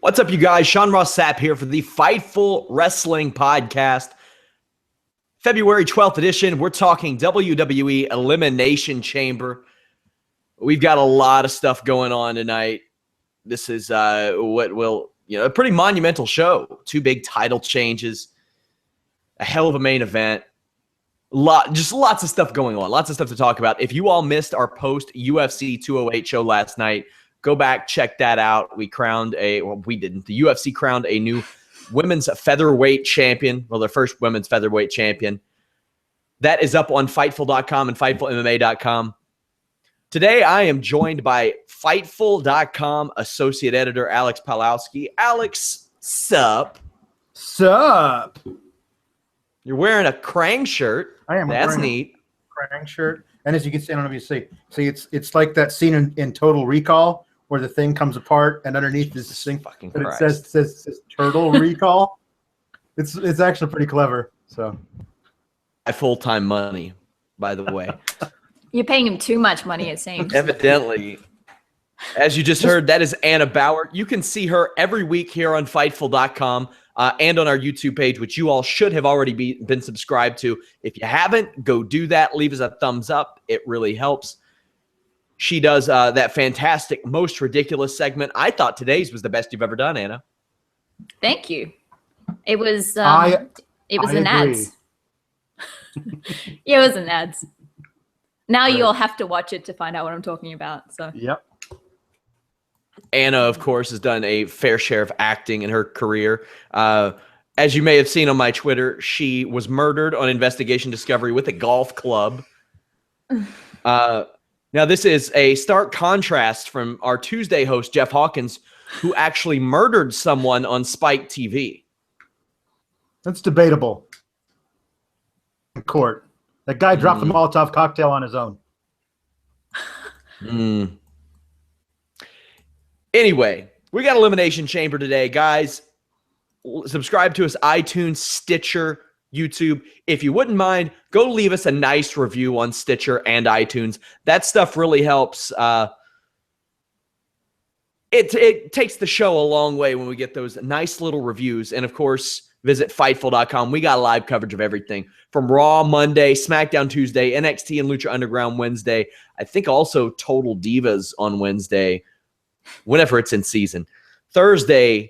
What's up, you guys? Sean Ross Sapp here for the Fightful Wrestling Podcast. February 12th edition. We're talking WWE Elimination Chamber. We've got a lot of stuff going on tonight. This is what will, a pretty monumental show. 2 big title changes. A hell of a main event. Just lots of stuff going on. Lots of stuff to talk about. If you all missed our post-UFC 208 show last night, go back, check that out. We didn't. The UFC crowned a new women's featherweight champion. Well, their first women's featherweight champion. That is up on Fightful.com and FightfulMMA.com. Today, I am joined by Fightful.com associate editor Alex Pelowski. Alex, sup? Sup? You're wearing a Krang shirt. I am. That's neat. Krang shirt. And as you can see, I don't know if you see it's like that scene in Total Recall where the thing comes apart and underneath is this thing, fucking but Christ. it says Turtle Recall. It's actually pretty clever. So, Full-time money, by the way. You're paying him too much money, it seems. Evidently. As you just heard, that is Anna Bauer. You can see her every week here on Fightful.com and on our YouTube page, which you all should have already been subscribed to. If you haven't, go do that. Leave us a thumbs up. It really helps. She does that fantastic, most ridiculous segment. I thought today's was the best you've ever done, Anna. Thank you. It was an ads. Yeah, it was an ads. Now you'll have to watch it to find out what I'm talking about. So yep. Anna, of course, has done a fair share of acting in her career. As you may have seen on my Twitter, she was murdered on Investigation Discovery with a golf club. Now, this is a stark contrast from our Tuesday host, Jeff Hawkins, who actually murdered someone on Spike TV. That's debatable. In court. That guy dropped the Molotov cocktail on his own. Anyway, we got Elimination Chamber today, guys. Subscribe to us, iTunes, Stitcher, YouTube. If you wouldn't mind, go leave us a nice review on Stitcher and iTunes. That stuff really helps. It takes the show a long way when we get those nice little reviews. And, of course, visit Fightful.com. We got live coverage of everything from Raw Monday, Smackdown Tuesday, NXT and Lucha Underground Wednesday. I think also Total Divas on Wednesday, whenever it's in season. Thursday,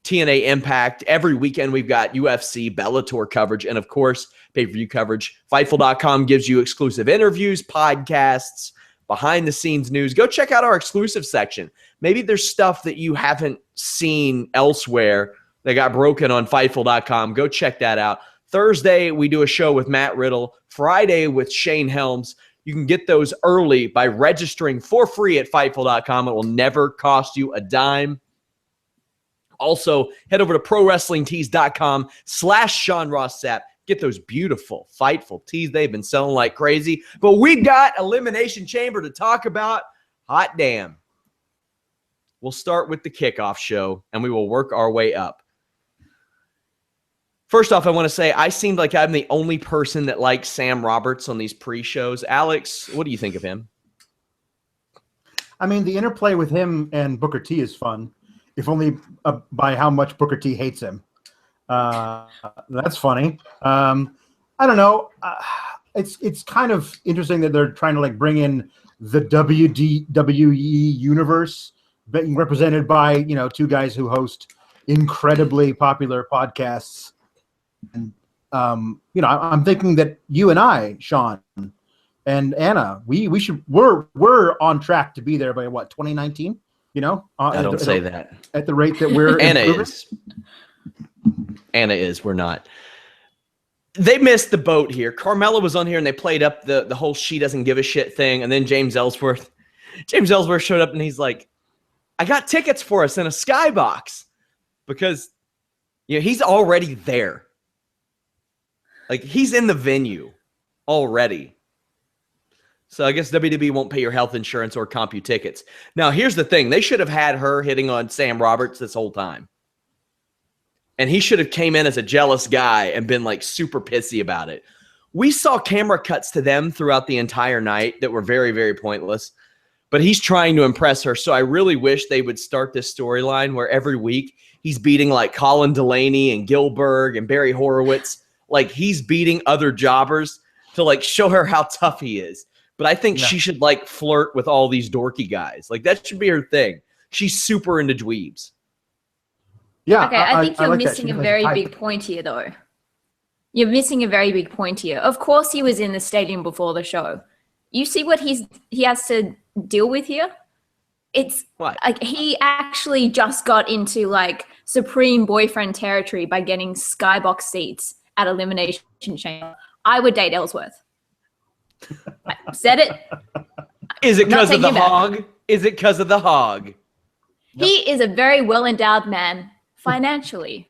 TNA Impact. Every weekend we've got UFC, Bellator coverage, and of course, pay-per-view coverage. Fightful.com gives you exclusive interviews, podcasts, behind-the-scenes news. Go check out our exclusive section. Maybe there's stuff that you haven't seen elsewhere that got broken on Fightful.com. Go check that out. Thursday, we do a show with Matt Riddle. Friday with Shane Helms. You can get those early by registering for free at Fightful.com. It will never cost you a dime. Also, head over to ProWrestlingTees.com/Sean Ross Sapp. Get those beautiful Fightful tees. They've been selling like crazy. But we've got Elimination Chamber to talk about. Hot damn. We'll start with the kickoff show, and we will work our way up. First off, I want to say I seem like I'm the only person that likes Sam Roberts on these pre-shows. Alex, what do you think of him? I mean, the interplay with him and Booker T is fun, if only by how much Booker T hates him. That's funny. I don't know. It's kind of interesting that they're trying to bring in the WWE universe, being represented by 2 guys who host incredibly popular podcasts. And I'm thinking that you and I, Sean and Anna, we're on track to be there by 2019. I don't say that at the rate that we're Anna improving. is. We're not. They missed the boat here. Carmella was on here and they played up the whole she doesn't give a shit thing. And then James Ellsworth showed up and he's like, I got tickets for us in a skybox because he's already there. Like, he's in the venue already. So I guess WWE won't pay your health insurance or comp you tickets. Now, here's the thing. They should have had her hitting on Sam Roberts this whole time. And he should have came in as a jealous guy and been, super pissy about it. We saw camera cuts to them throughout the entire night that were very, very pointless. but he's trying to impress her. So I really wish they would start this storyline where every week he's beating like Colin Delaney and Gilbert and Barry Horowitz. Like he's beating other jobbers to like show her how tough he is. But I think she should like flirt with all these dorky guys. Like that should be her thing. She's super into dweebs. Yeah. Okay, I think you're like missing a very big point here, though. You're missing a very big point here. Of course, he was in the stadium before the show. You see what he has to deal with here? It's like he actually just got into like supreme boyfriend territory by getting skybox seats at Elimination Chamber. I would date Ellsworth. I said it. Is it because of the hog? Is it because of the hog? He is a very well-endowed man financially.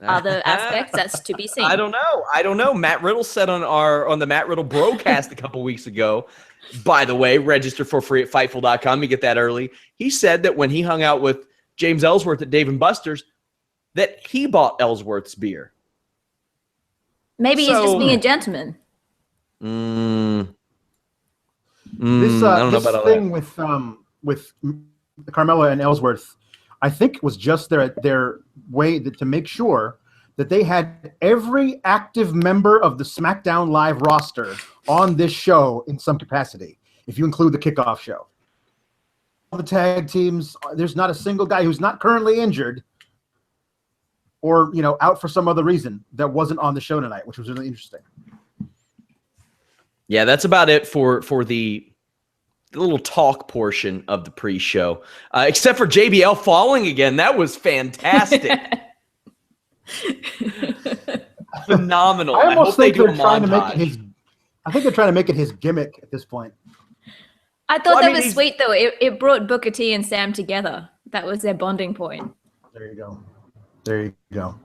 Other aspects, that's to be seen. I don't know. Matt Riddle said on the Matt Riddle broadcast a couple weeks ago, by the way, register for free at Fightful.com. You get that early. He said that when he hung out with James Ellsworth at Dave & Buster's, that he bought Ellsworth's beer. Maybe he's just being a gentleman. This I don't know about thing with Carmella and Ellsworth, I think was just their way to make sure that they had every active member of the SmackDown Live roster on this show in some capacity, if you include the kickoff show. All the tag teams, there's not a single guy who's not currently injured or out for some other reason that wasn't on the show tonight, which was really interesting. Yeah, that's about it for the little talk portion of the pre-show, except for JBL falling again. That was fantastic. Phenomenal. I almost think they're trying to make it I think they're trying to make it his gimmick at this point. I thought that was sweet, though. It brought Booker T and Sam together. That was their bonding point. There you go.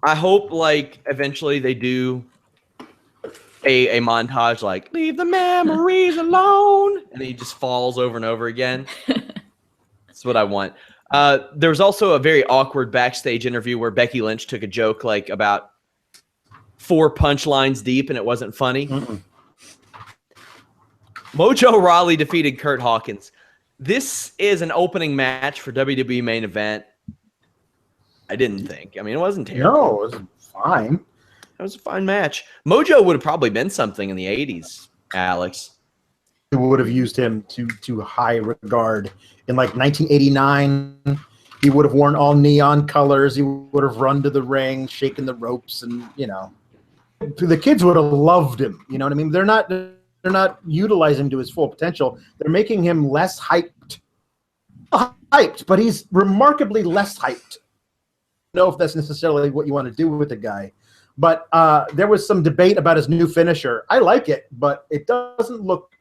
I hope, eventually they do a montage like, leave the memories alone. And he just falls over and over again. That's what I want. There was also a very awkward backstage interview where Becky Lynch took a joke about 4 punchlines deep and it wasn't funny. Mm-mm. Mojo Rawley defeated Kurt Hawkins. This is an opening match for WWE main event. I didn't think. I mean, it wasn't terrible. No, it was fine. It was a fine match. Mojo would have probably been something in the 80s, Alex. We would have used him to high regard. In 1989, he would have worn all neon colors. He would have run to the ring, shaken the ropes, and the kids would have loved him. You know what I mean? They're not utilizing him to his full potential. They're making him less hyped. But he's remarkably less hyped. I don't know if that's necessarily what you want to do with the guy. But there was some debate about his new finisher. I like it, but it doesn't look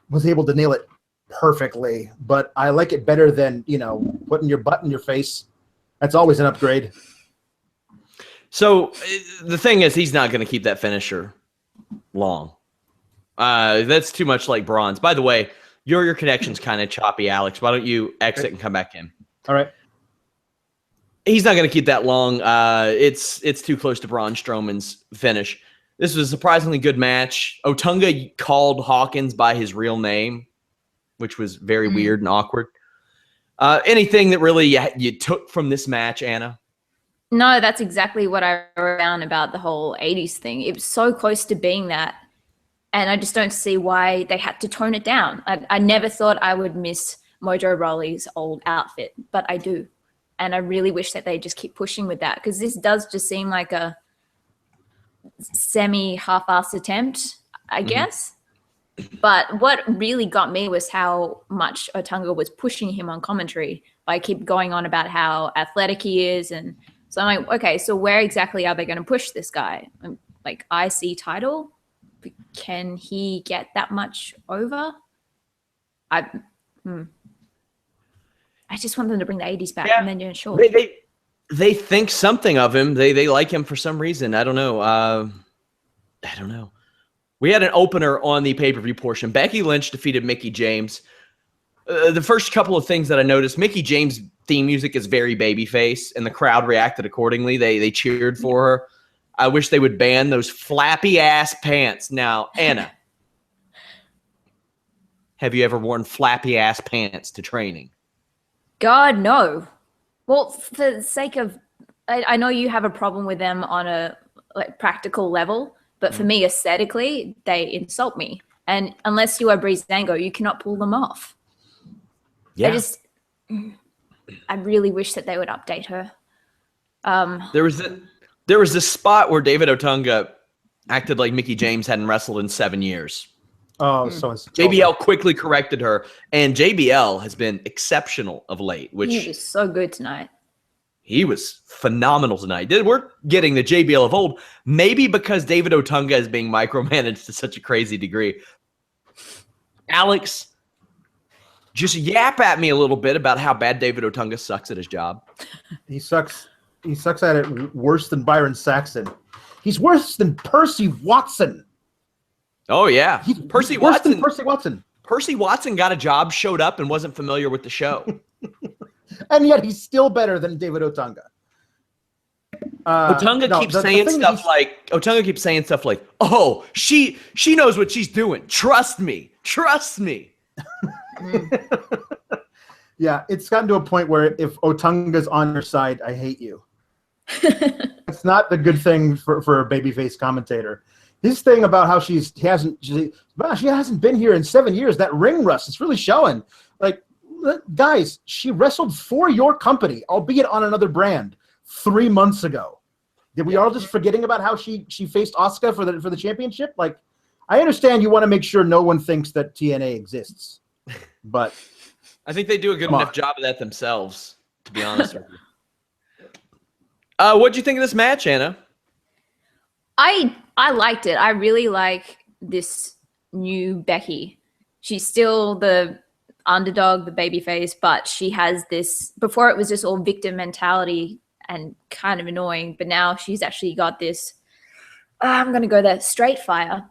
was able to nail it perfectly. But I like it better than, putting your butt in your face. That's always an upgrade. So the thing is, he's not going to keep that finisher long. That's too much like bronze. By the way, your connection's kind of choppy, Alex. Why don't you exit and come back in? All right. He's not going to keep that long. It's too close to Braun Strowman's finish. This was a surprisingly good match. Otunga called Hawkins by his real name, which was very weird and awkward. Anything that really you took from this match, Anna? No, that's exactly what I wrote down about the whole 80s thing. It was so close to being that. And I just don't see why they had to tone it down. I never thought I wod miss Mojo Rawley's old outfit, but I do. And I really wish that they just keep pushing with that, because this does just seem like a semi-half-assed attempt, I guess. But what really got me was how much Otunga was pushing him on commentary by keep going on about how athletic he is. And so I'm like, okay, so where exactly are they going to push this guy? Like IC title? Can he get that much over? I just want them to bring the 80s back, and then sure. They think something of him. They like him for some reason. I don't know. We had an opener on the pay-per-view portion. Becky Lynch defeated Mickie James. The first couple of things that I noticed, Mickie James' theme music is very babyface, and the crowd reacted accordingly. They cheered for her. I wish they would ban those flappy-ass pants. Now, Anna, have you ever worn flappy ass pants to training? God, no. Well, for the sake of, I know you have a problem with them on a practical level, but for me, aesthetically, they insult me. And unless you are Breezango, you cannot pull them off. Yeah. I really wish that they would update her. There was this spot where David Otunga acted like Mickie James hadn't wrestled in 7 years. Oh, so JBL quickly corrected her, and JBL has been exceptional of late. Which he was so good tonight. He was phenomenal tonight. We're getting the JBL of old, maybe because David Otunga is being micromanaged to such a crazy degree. Alex, just yap at me a little bit about how bad David Otunga sucks at his job. He sucks at it worse than Byron Saxton. He's worse than Percy Watson. Oh, yeah. Percy Watson. Percy Watson got a job, showed up, and wasn't familiar with the show. And yet he's still better than David Otunga. Otunga keeps saying stuff like, "Oh, she knows what she's doing. Trust me. Yeah, it's gotten to a point where if Otunga's on your side, I hate you. It's not the good thing for a babyface commentator. His thing about how she hasn't been here in 7 years, that ring rust, it's really showing. Like, guys, she wrestled for your company, albeit on another brand, 3 months ago. Did we all just forgetting about how she faced Asuka for the championship? Like, I understand you want to make sure no one thinks that TNA exists, but I think they do a good enough job of that themselves, to be honest with you. What'd you think of this match, Anna? I liked it. I really like this new Becky. She's still the underdog, the babyface, but she has this, before it was just all victim mentality and kind of annoying, but now she's actually got this, I'm going to go there, straight fire,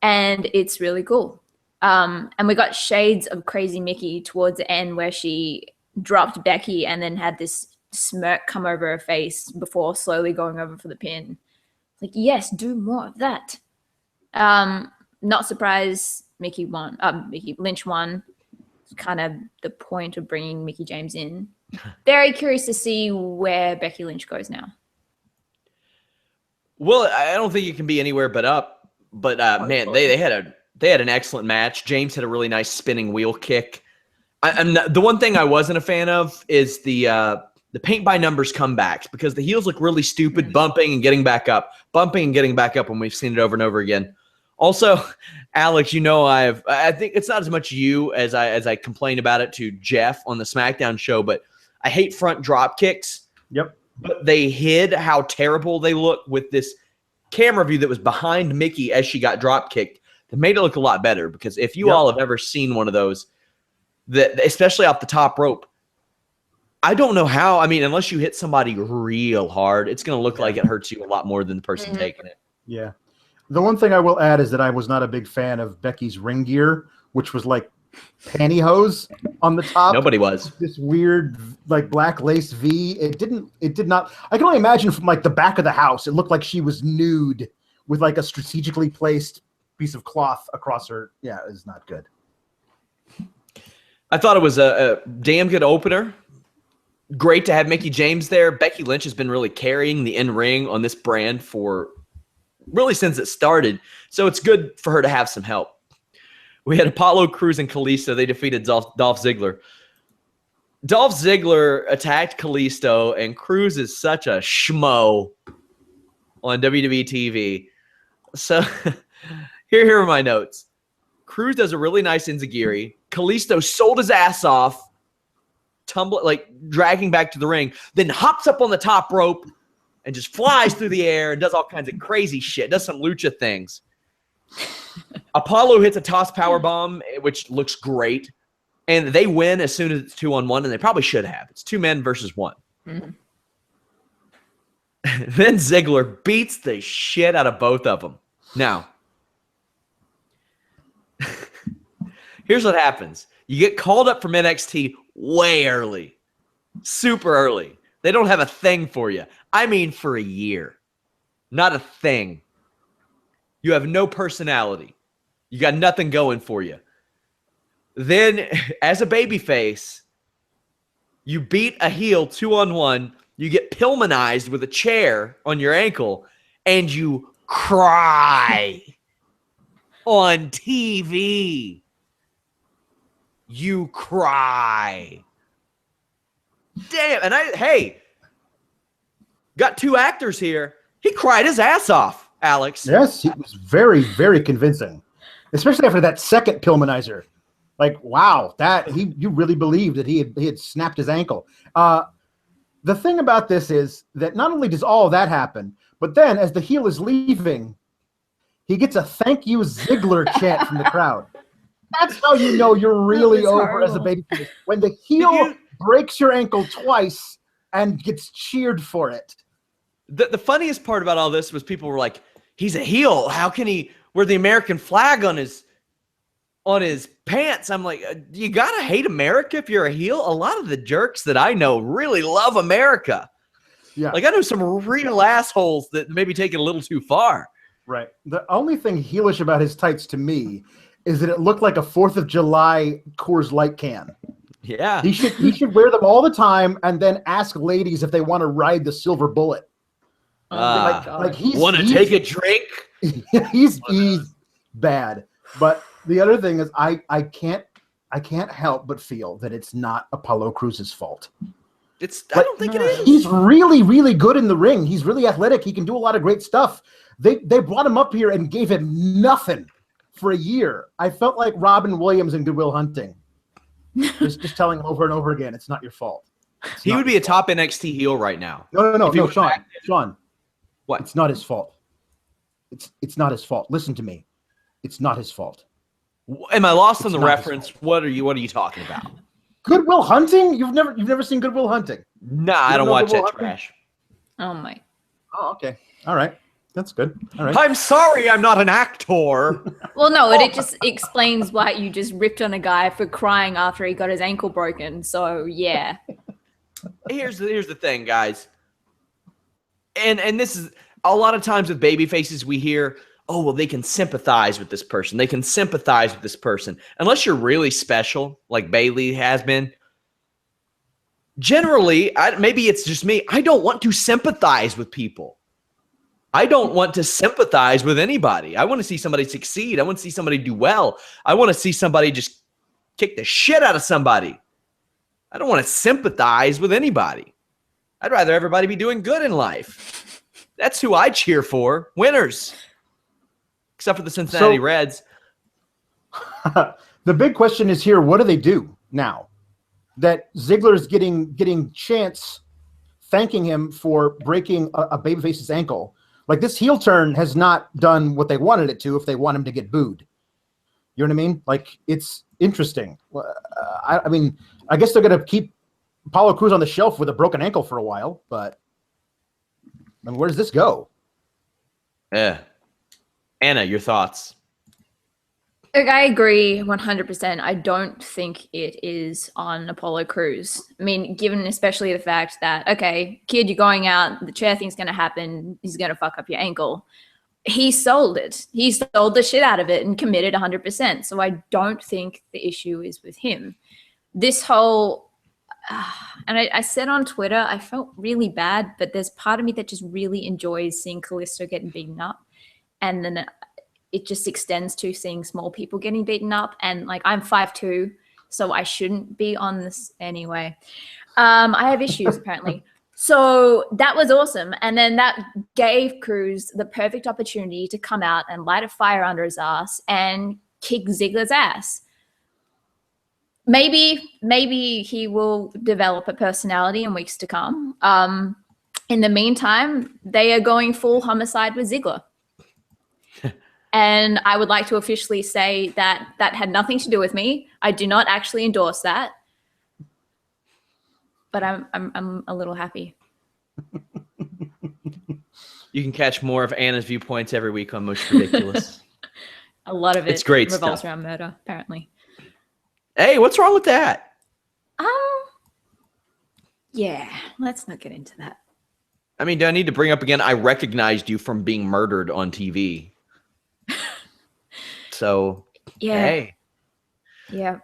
and it's really cool. And we got shades of Crazy Mickey towards the end where she dropped Becky and then had this smirk come over her face before slowly going over for the pin. Like, yes, do more of that. Not surprised Lynch won. It's kind of the point of bringing Mickie James in. Very curious to see where Becky Lynch goes now. Well, I don't think it can be anywhere but up. But man, they had an excellent match. James had a really nice spinning wheel kick. The one thing I wasn't a fan of is the paint by numbers comebacks, because the heels look really stupid, bumping and getting back up when we've seen it over and over again. Also, Alex, I think it's not as much you as I complain about it to Jeff on the SmackDown show, but I hate front drop kicks. Yep. But they hid how terrible they look with this camera view that was behind Mickie as she got drop kicked. That made it look a lot better, because if you all have ever seen one of those, that especially off the top rope, I don't know how. I mean, unless you hit somebody real hard, it's going to look like it hurts you a lot more than the person taking it. Yeah. The one thing I will add is that I was not a big fan of Becky's ring gear, which was like pantyhose on the top. Nobody was. This weird like black lace V. It did not. I can only imagine from like the back of the house. It looked like she was nude with like a strategically placed piece of cloth across her. Yeah, it was not good. I thought it was a damn good opener. Great to have Mickie James there. Becky Lynch has been really carrying the in-ring on this brand for really since it started. So it's good for her to have some help. We had Apollo, Cruz, and Kalisto. They defeated Dolph Ziggler. Dolph Ziggler attacked Kalisto, and Cruz is such a schmo on WWE TV. So here are my notes. Cruz does a really nice enziguri. Kalisto sold his ass off, dragging back to the ring, then hops up on the top rope and just flies through the air and does all kinds of crazy shit, does some lucha things. Apollo hits a toss power bomb, which looks great, and they win as soon as it's 2-on-1, and they probably should have. It's 2 men versus 1. Mm-hmm. Then Ziggler beats the shit out of both of them. Now, here's what happens. You get called up from NXT way early, super early. They don't have a thing for you. I mean, for a year. Not a thing. You have no personality. You got nothing going for you. Then, as a babyface, you beat a heel 2-on-1. You get Pillmanized with a chair on your ankle, and you cry on TV. You cry. Damn. And hey, got two actors here. He cried his ass off, Alex. Yes, he was very, very convincing, especially after that second Pillmanizer. Like, wow, you really believed that he had snapped his ankle. The thing about this is that not only does all that happen, but then as the heel is leaving, he gets a thank you Ziggler chant from the crowd. That's how you know you're really over as a babyface. When the heel breaks your ankle twice and gets cheered for it. The funniest part about all this was people were like, he's a heel. How can he wear the American flag on his pants? I'm like, you gotta hate America if you're a heel. A lot of the jerks that I know really love America. Yeah. Like I know some real assholes that maybe take it a little too far. Right. The only thing heelish about his tights to me is that it looked like a 4th of July Coors Light can. Yeah. He should wear them all the time and then ask ladies if they want to ride the silver bullet. He's want to take a drink? He's bad. But the other thing is I can't help but feel that it's not Apollo Cruz's fault. I don't think it is. He's really, really good in the ring. He's really athletic. He can do a lot of great stuff. They brought him up here and gave him nothing for a year. I felt like Robin Williams in Good Will Hunting. just telling him over and over again, it's not your fault. He would be a top NXT heel right now. No, Sean. What? It's not his fault. It's not his fault. Listen to me. It's not his fault. Am I lost on the reference? What are you talking about? Good Will Hunting? You've never seen Good Will Hunting? Nah, I don't watch that trash. Oh my. Oh, okay. All right. That's good. All right. I'm sorry, I'm not an actor. Well, no, it just explains why you just ripped on a guy for crying after he got his ankle broken. So yeah. Here's the thing, guys. And this is a lot of times with baby faces we hear, oh, well, they can sympathize with this person. They can sympathize with this person. Unless you're really special, like Bayley has been. Generally, maybe it's just me. I don't want to sympathize with people. I don't want to sympathize with anybody. I want to see somebody succeed. I want to see somebody do well. I want to see somebody just kick the shit out of somebody. I don't want to sympathize with anybody. I'd rather everybody be doing good in life. That's who I cheer for. Winners. Except for the Cincinnati Reds. The big question is here, what do they do now? That Ziggler's getting chants thanking him for breaking a babyface's ankle. Like, this heel turn has not done what they wanted it to if they want him to get booed. You know what I mean? Like, it's interesting. I mean, I guess they're going to keep Apollo Cruz on the shelf with a broken ankle for a while, but I mean, where does this go? Yeah. Anna, your thoughts? Look, I agree 100%. I don't think it is on Apollo Cruz. I mean, given especially the fact that, okay, kid, you're going out, the chair thing's going to happen, he's going to fuck up your ankle. He sold it. He sold the shit out of it and committed 100%. So I don't think the issue is with him. This whole, and I said on Twitter, I felt really bad, but there's part of me that just really enjoys seeing Kalisto getting beaten up. And then it just extends to seeing small people getting beaten up. And like, I'm 5'2", so I shouldn't be on this anyway. I have issues apparently. So that was awesome. And then that gave Cruz the perfect opportunity to come out and light a fire under his ass and kick Ziggler's ass. Maybe he will develop a personality in weeks to come. In the meantime, they are going full homicide with Ziggler. And I would like to officially say that had nothing to do with me. I do not actually endorse that. But I'm a little happy. You can catch more of Anna's viewpoints every week on Most Ridiculous. A lot of it it's great revolves stuff. around murder, apparently. Hey, what's wrong with that? Yeah, let's not get into that. I mean, do I need to bring up again? I recognized you from being murdered on TV. So, yeah. hey. Yeah.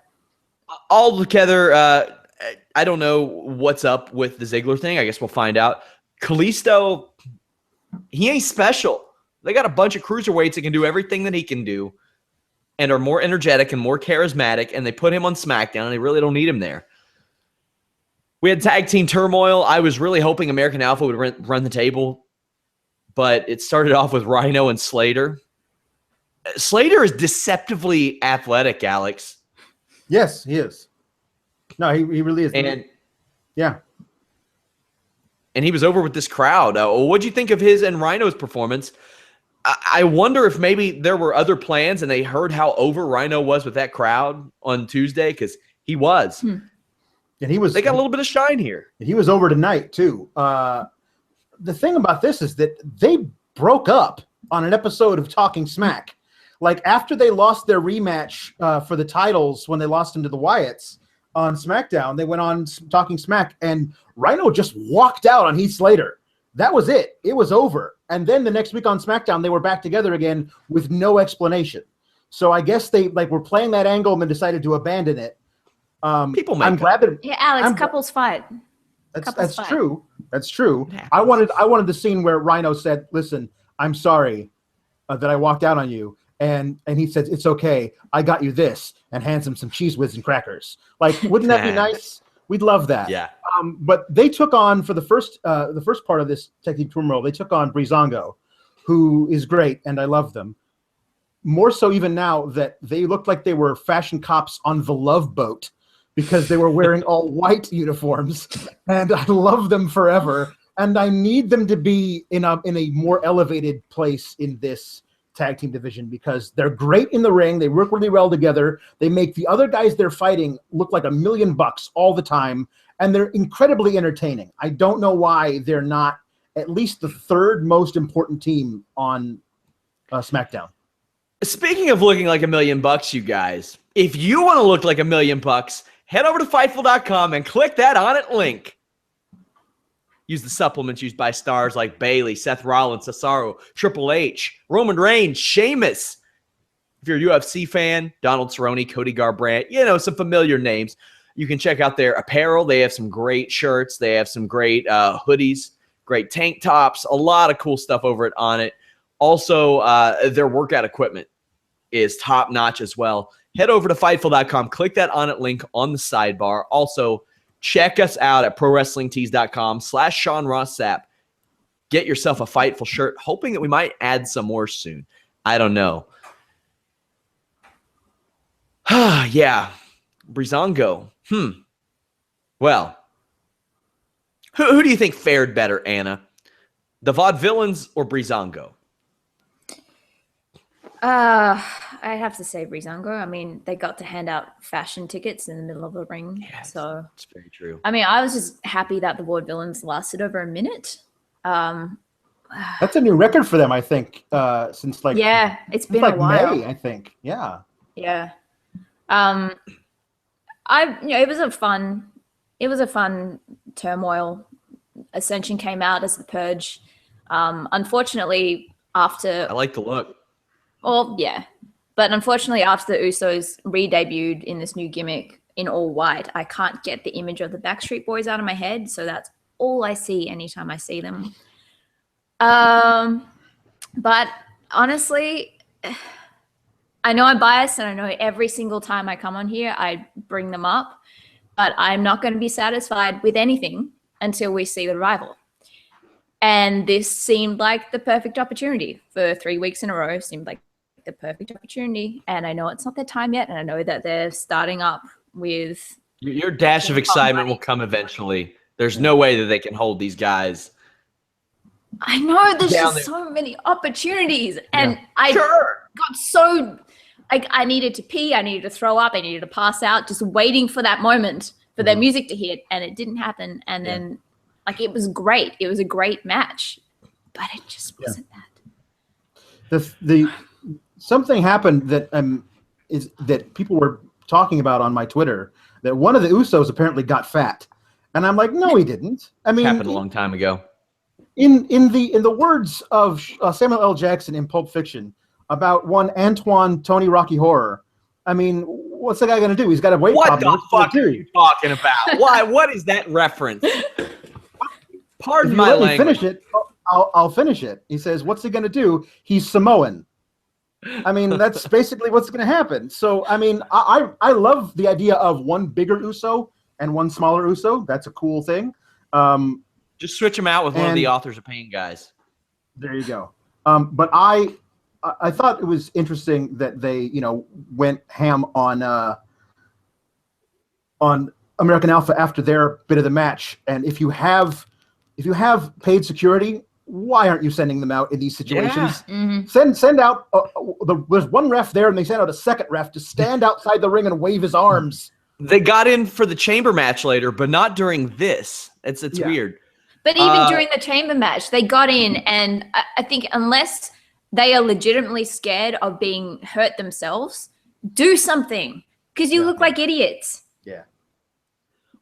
Altogether, I don't know what's up with the Ziggler thing. I guess we'll find out. Kalisto, he ain't special. They got a bunch of cruiserweights that can do everything that he can do and are more energetic and more charismatic, and they put him on SmackDown, and they really don't need him there. We had tag team turmoil. I was really hoping American Alpha would run the table, but it started off with Rhino and Slater. Slater is deceptively athletic, Alex. Yes, he is. No, he really is. And yeah. And he was over with this crowd. What'd you think of his and Rhino's performance? I wonder if maybe there were other plans and they heard how over Rhino was with that crowd on Tuesday, because he was. And he was. They got a little bit of shine here. He was over tonight, too. The thing about this is that they broke up on an episode of Talking Smack. Like, after they lost their rematch for the titles when they lost them to the Wyatts on SmackDown, they went on Talking Smack, and Rhino just walked out on Heath Slater. That was it. It was over. And then the next week on SmackDown, they were back together again with no explanation. So I guess they were playing that angle and then decided to abandon it. People make I'm glad that Alex, couples fight. That's true. That's true. I wanted the scene where Rhino said, "Listen, I'm sorry that I walked out on you." And he said, "It's okay. I got you this," and hands him some Cheese Whiz and crackers. Like, wouldn't that be nice? We'd love that. Yeah. But they took on, for the first part of this tag team turmoil, they took on Breezango, who is great, and I love them. More so even now that they looked like they were fashion cops on the Love Boat because they were wearing all white uniforms, and I love them forever. And I need them to be in a more elevated place in this tag team division because they're great in the ring. They work really well together. They make the other guys they're fighting look like $1 million all the time, and they're incredibly entertaining. I don't know why they're not at least the third most important team on SmackDown. Speaking of looking like $1 million, you guys, if you want to look like $1 million, head over to Fightful.com and click that on it link. Use the supplements used by stars like Bayley, Seth Rollins, Cesaro, Triple H, Roman Reigns, Sheamus. If you're a UFC fan, Donald Cerrone, Cody Garbrandt, some familiar names. You can check out their apparel. They have some great shirts. They have some great hoodies, great tank tops, a lot of cool stuff over at On It. Also, their workout equipment is top-notch as well. Head over to Fightful.com. Click that On It link on the sidebar. Also, check us out at ProWrestlingTees.com/Sean Ross Sapp. Get yourself a Fightful shirt, hoping that we might add some more soon. I don't know. Yeah. Breezango. Well, who do you think fared better, Anna? The Vaudevillains or Breezango? I have to say Breezango. I mean, they got to hand out fashion tickets in the middle of the ring. Yeah, so it's very true. I mean, I was just happy that the Vaudevillains lasted over a minute. That's a new record for them, I think. Since it's been a while. May, I think. Yeah. Yeah. It was a fun turmoil. Ascension came out as the Purge. Unfortunately, after I like the look. Well, yeah. But unfortunately, after the Usos re-debuted in this new gimmick in all white, I can't get the image of the Backstreet Boys out of my head. So that's all I see anytime I see them. But honestly, I know I'm biased and I know every single time I come on here, I bring them up. But I'm not going to be satisfied with anything until we see the revival. And this seemed like the perfect opportunity for 3 weeks in a row. Seemed like the perfect opportunity. And I know it's not their time yet. And I know that they're starting up with... Your dash of excitement will come eventually. There's no way that they can hold these guys. I know. There's just so many opportunities. And I got so... I needed to pee. I needed to throw up. I needed to pass out. Just waiting for that moment for their music to hit. And it didn't happen. And then... it was great. It was a great match, but it just wasn't that. Something happened that that people were talking about on my Twitter, that one of the Usos apparently got fat, and I'm like, no, he didn't. I mean, happened a long time ago. In the words of Samuel L. Jackson in Pulp Fiction about one Antoine Tony Rocky Horror, I mean, what's the guy going to do? He's got a weight What problem. the fuck are you talking about? Why? What is that reference? Pardon my language. Finish it. I'll finish it. He says, what's he going to do? He's Samoan. I mean, that's basically what's going to happen. So, I mean, I love the idea of one bigger Uso and one smaller Uso. That's a cool thing. Just switch them out with one of the Authors of Pain guys. There you go. But I thought it was interesting that they, went ham on American Alpha after their bit of the match. And if you have paid security, why aren't you sending them out in these situations? Yeah. Mm-hmm. Send out there's one ref there, and they send out a second ref to stand outside the ring and wave his arms. They got in for the chamber match later, but not during this. It's weird. But even during the chamber match, they got in, and I think unless they are legitimately scared of being hurt themselves, do something, because you look like idiots. Yeah.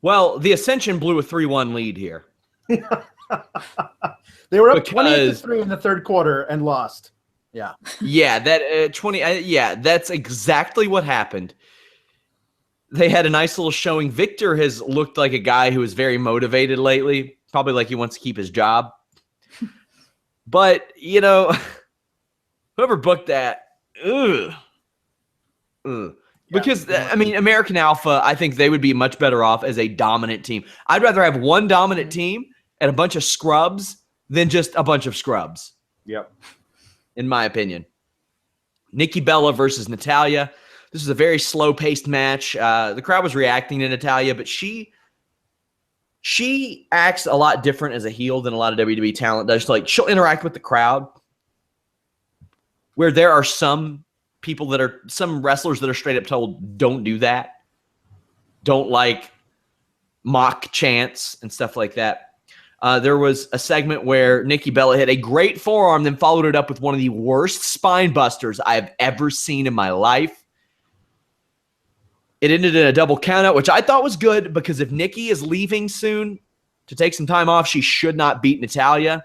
Well, the Ascension blew a 3-1 lead here. They were up 20-3 in the third quarter and lost. Yeah. Yeah, that 20. That's exactly what happened. They had a nice little showing. Victor has looked like a guy who is very motivated lately, probably like he wants to keep his job. But, whoever booked that, because, I mean, American Alpha, I think they would be much better off as a dominant team. I'd rather have one dominant team and a bunch of scrubs than just a bunch of scrubs. Yep. In my opinion. Nikki Bella versus Natalya. This is a very slow-paced match. The crowd was reacting to Natalya, but she acts a lot different as a heel than a lot of WWE talent does. Like, she'll interact with the crowd, where there are some wrestlers that are straight up told, don't do that. Don't mock chants and stuff like that. There was a segment where Nikki Bella hit a great forearm, then followed it up with one of the worst spine busters I have ever seen in my life. It ended in a double countout, which I thought was good, because if Nikki is leaving soon to take some time off, she should not beat Natalya.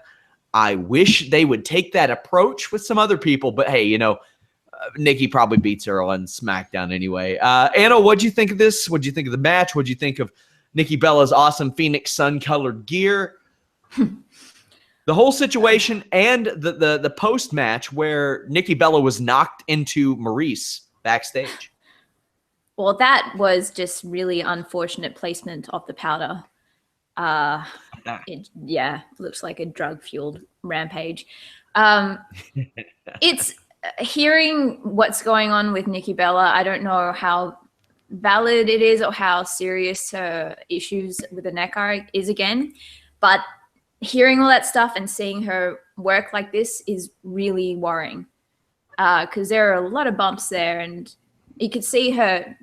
I wish they would take that approach with some other people, but hey, Nikki probably beats her on SmackDown anyway. Anna, what'd you think of this? What'd you think of the match? What'd you think of Nikki Bella's awesome Phoenix Sun-colored gear? The whole situation, and the post-match where Nikki Bella was knocked into Maurice backstage. Well, that was just really unfortunate placement of the powder. It looks like a drug-fueled rampage. It's hearing what's going on with Nikki Bella. I don't know how valid it is or how serious her issues with the neck is again, but hearing all that stuff and seeing her work like this is really worrying, because there are a lot of bumps there, and you could see her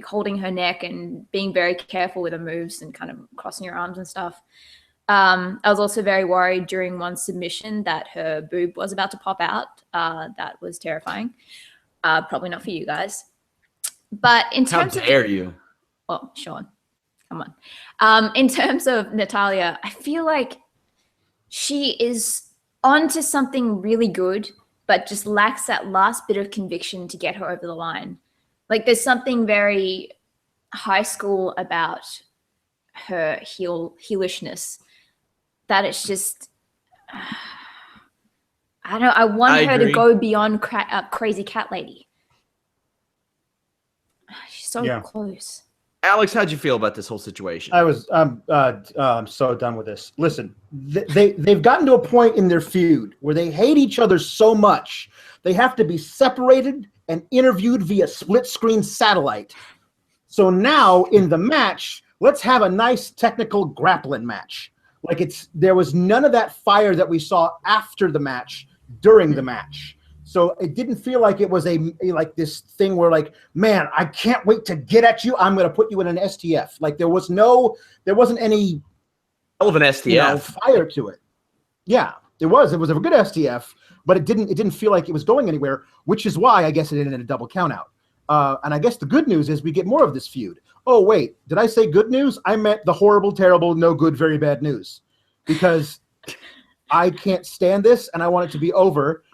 holding her neck and being very careful with her moves and kind of crossing her arms and stuff. I was also very worried during one submission that her boob was about to pop out. That was terrifying. Probably not for you guys. But in terms How dare you? Well, Sean, come on. In terms of Natalya, I feel like she is onto something really good, but just lacks that last bit of conviction to get her over the line. Like, there's something very high school about her heelishness that it's just, I want her to go beyond crazy cat lady. She's so close. Alex, how'd you feel about this whole situation? I'm so done with this. Listen, they've gotten to a point in their feud where they hate each other so much they have to be separated and interviewed via split-screen satellite. So now in the match, let's have a nice technical grappling match. There was none of that fire that we saw after the match during the match. So it didn't feel like it was this thing where man, I can't wait to get at you. I'm going to put you in an STF. There wasn't any hell of an STF fire to it. Yeah, it was a good STF, but it didn't feel like it was going anywhere, which is why I guess it ended in a double countout. And I guess the good news is we get more of this feud. Oh, wait, did I say good news? I meant the horrible, terrible, no good, very bad news, because I can't stand this and I want it to be over.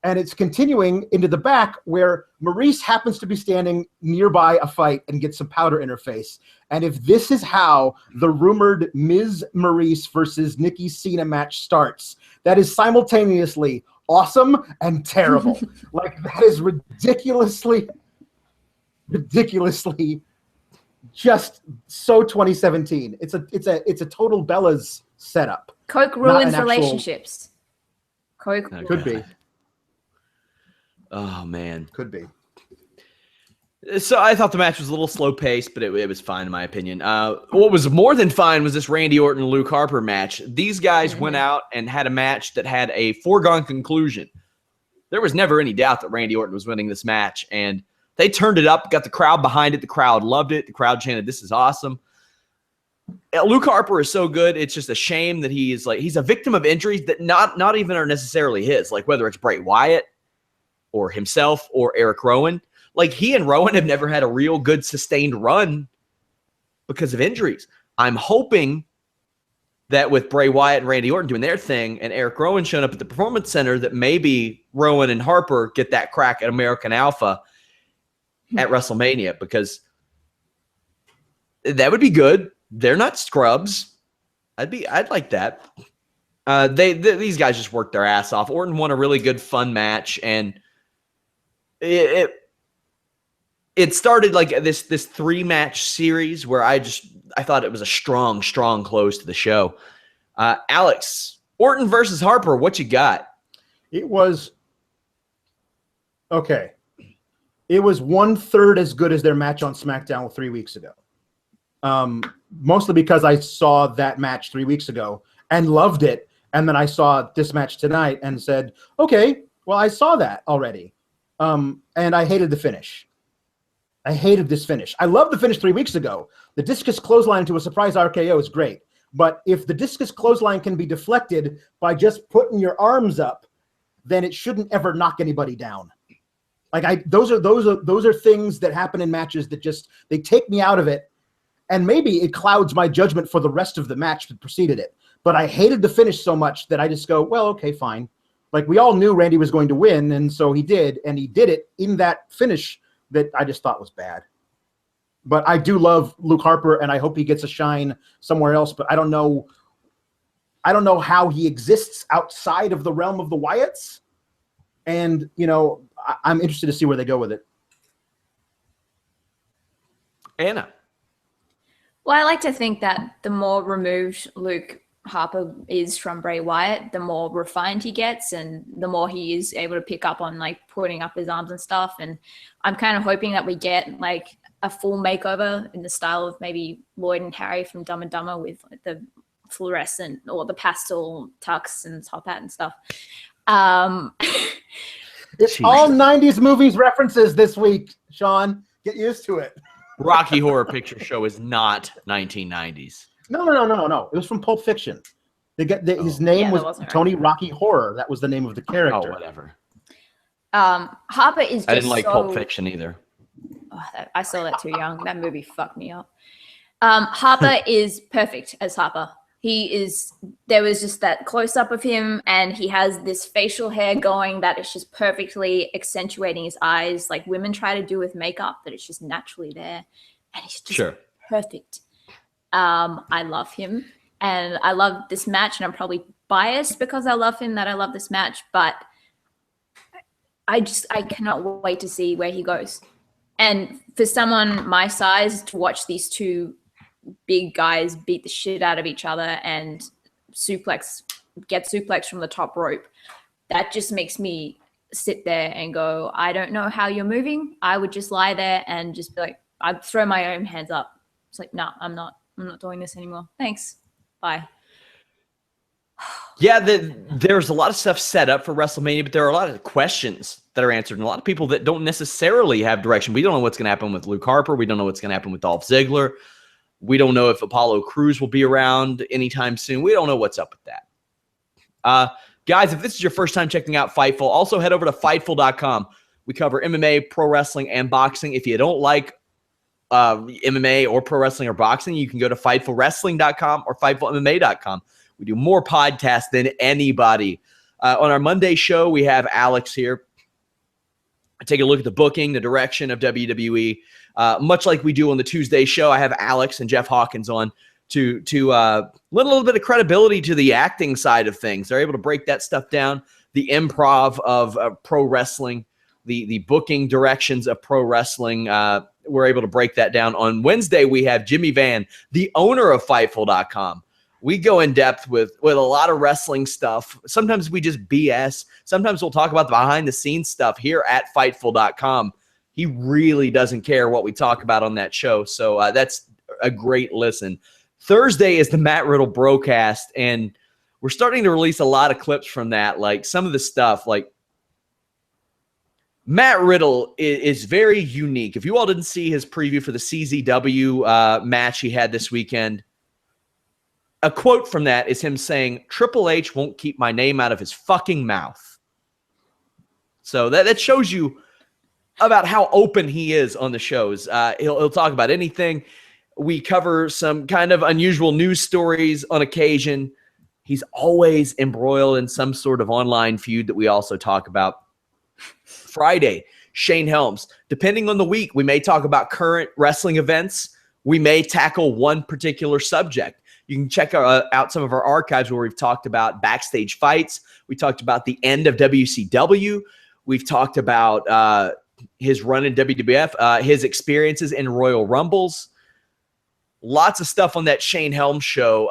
And it's continuing into the back where Maurice happens to be standing nearby a fight and gets some powder in her face. And if this is how the rumored Ms. Maurice versus Nikki Cena match starts, that is simultaneously awesome and terrible. Like, that is ridiculously just so 2017. It's a total Bella's setup. Coke ruins relationships. Coke could be. Oh man, could be. So I thought the match was a little slow paced, but it was fine in my opinion. What was more than fine was this Randy Orton and Luke Harper match. These guys went out and had a match that had a foregone conclusion. There was never any doubt that Randy Orton was winning this match, and they turned it up, got the crowd behind it. The crowd loved it. The crowd chanted, "This is awesome." Luke Harper is so good. It's just a shame that he's a victim of injuries that not even are necessarily his. Like whether it's Bray Wyatt or himself or Eric Rowan. Like he and Rowan have never had a real good sustained run because of injuries. I'm hoping that with Bray Wyatt and Randy Orton doing their thing and Eric Rowan showing up at the Performance Center, that maybe Rowan and Harper get that crack at American Alpha at WrestleMania, because that would be good. They're not scrubs. I'd like that. These guys just worked their ass off. Orton won a really good fun match, and it started like this 3-match series where I thought it was a strong close to the show. Alex, Orton versus Harper, what you got? It was okay. It was 1/3 as good as their match on SmackDown 3 weeks ago. Mostly because I saw that match 3 weeks ago and loved it. And then I saw this match tonight and said, okay, well, I saw that already. And I hated the finish. I hated this finish. I loved the finish 3 weeks ago. The discus clothesline to a surprise RKO is great. But if the discus clothesline can be deflected by just putting your arms up, then it shouldn't ever knock anybody down. Like those are things that happen in matches that just, they take me out of it. And maybe it clouds my judgment for the rest of the match that preceded it. But I hated the finish so much that I just go, well, okay, fine. Like we all knew Randy was going to win, and so he did, and he did it in that finish that I just thought was bad. But I do love Luke Harper, and I hope he gets a shine somewhere else, but I don't know how he exists outside of the realm of the Wyatts. And, I'm interested to see where they go with it. Anna. Well, I like to think that the more removed Luke Harper is from Bray Wyatt, the more refined he gets and the more he is able to pick up on like putting up his arms and stuff. And I'm kind of hoping that we get like a full makeover in the style of maybe Lloyd and Harry from Dumb and Dumber with like, the fluorescent or the pastel tux and top hat and stuff. It's all 90s movies references this week, Sean. Get used to it. Rocky Horror Picture Show is not 1990s. No. It was from Pulp Fiction. His name was Tony Rocky Horror. That was the name of the character. Oh, whatever. Harper is just I didn't like Pulp Fiction either. Oh, I saw that too young. That movie fucked me up. Harper is perfect as Harper. There was just that close-up of him, and he has this facial hair going that is just perfectly accentuating his eyes, like women try to do with makeup, that it's just naturally there. And he's just perfect. I love him, and I love this match, and I'm probably biased because I love him that I love this match, but I cannot wait to see where he goes. And for someone my size to watch these two big guys beat the shit out of each other and get suplexed from the top rope, that just makes me sit there and go, I don't know how you're moving. I would just lie there and just be like, I'd throw my own hands up. It's like, no, I'm not doing this anymore. Thanks. Bye. Yeah, there's a lot of stuff set up for WrestleMania, but there are a lot of questions that are answered and a lot of people that don't necessarily have direction. We don't know what's going to happen with Luke Harper. We don't know what's going to happen with Dolph Ziggler. We don't know if Apollo Cruz will be around anytime soon. We don't know what's up with that. Guys, if this is your first time checking out Fightful, also head over to Fightful.com. We cover MMA, pro wrestling, and boxing. If you don't like MMA or pro wrestling or boxing, you can go to FightfulWrestling.com or FightfulMMA.com. We do more podcasts than anybody. On our Monday show, we have Alex here. Take a look at the booking, the direction of WWE. Much like we do on the Tuesday show, I have Alex and Jeff Hawkins on to lend a little bit of credibility to the acting side of things. They're able to break that stuff down, the improv of pro wrestling, the booking directions of pro wrestling. We're able to break that down. On Wednesday, we have Jimmy Van, the owner of Fightful.com. We go in depth with a lot of wrestling stuff. Sometimes we just BS. Sometimes we'll talk about the behind-the-scenes stuff here at Fightful.com. He really doesn't care what we talk about on that show, so that's a great listen. Thursday is the Matt Riddle broadcast, and we're starting to release a lot of clips from that. Like some of the stuff, like Matt Riddle is very unique. If you all didn't see his preview for the CZW match he had this weekend, a quote from that is him saying, Triple H won't keep my name out of his fucking mouth. So that shows you about how open he is on the shows. He'll talk about anything. We cover some kind of unusual news stories on occasion. He's always embroiled in some sort of online feud that we also talk about. Friday, Shane Helms. Depending on the week, we may talk about current wrestling events. We may tackle one particular subject. You can check out some of our archives where we've talked about backstage fights. We talked about the end of WCW. We've talked about his run in WWF, his experiences in Royal Rumbles. Lots of stuff on that Shane Helms show.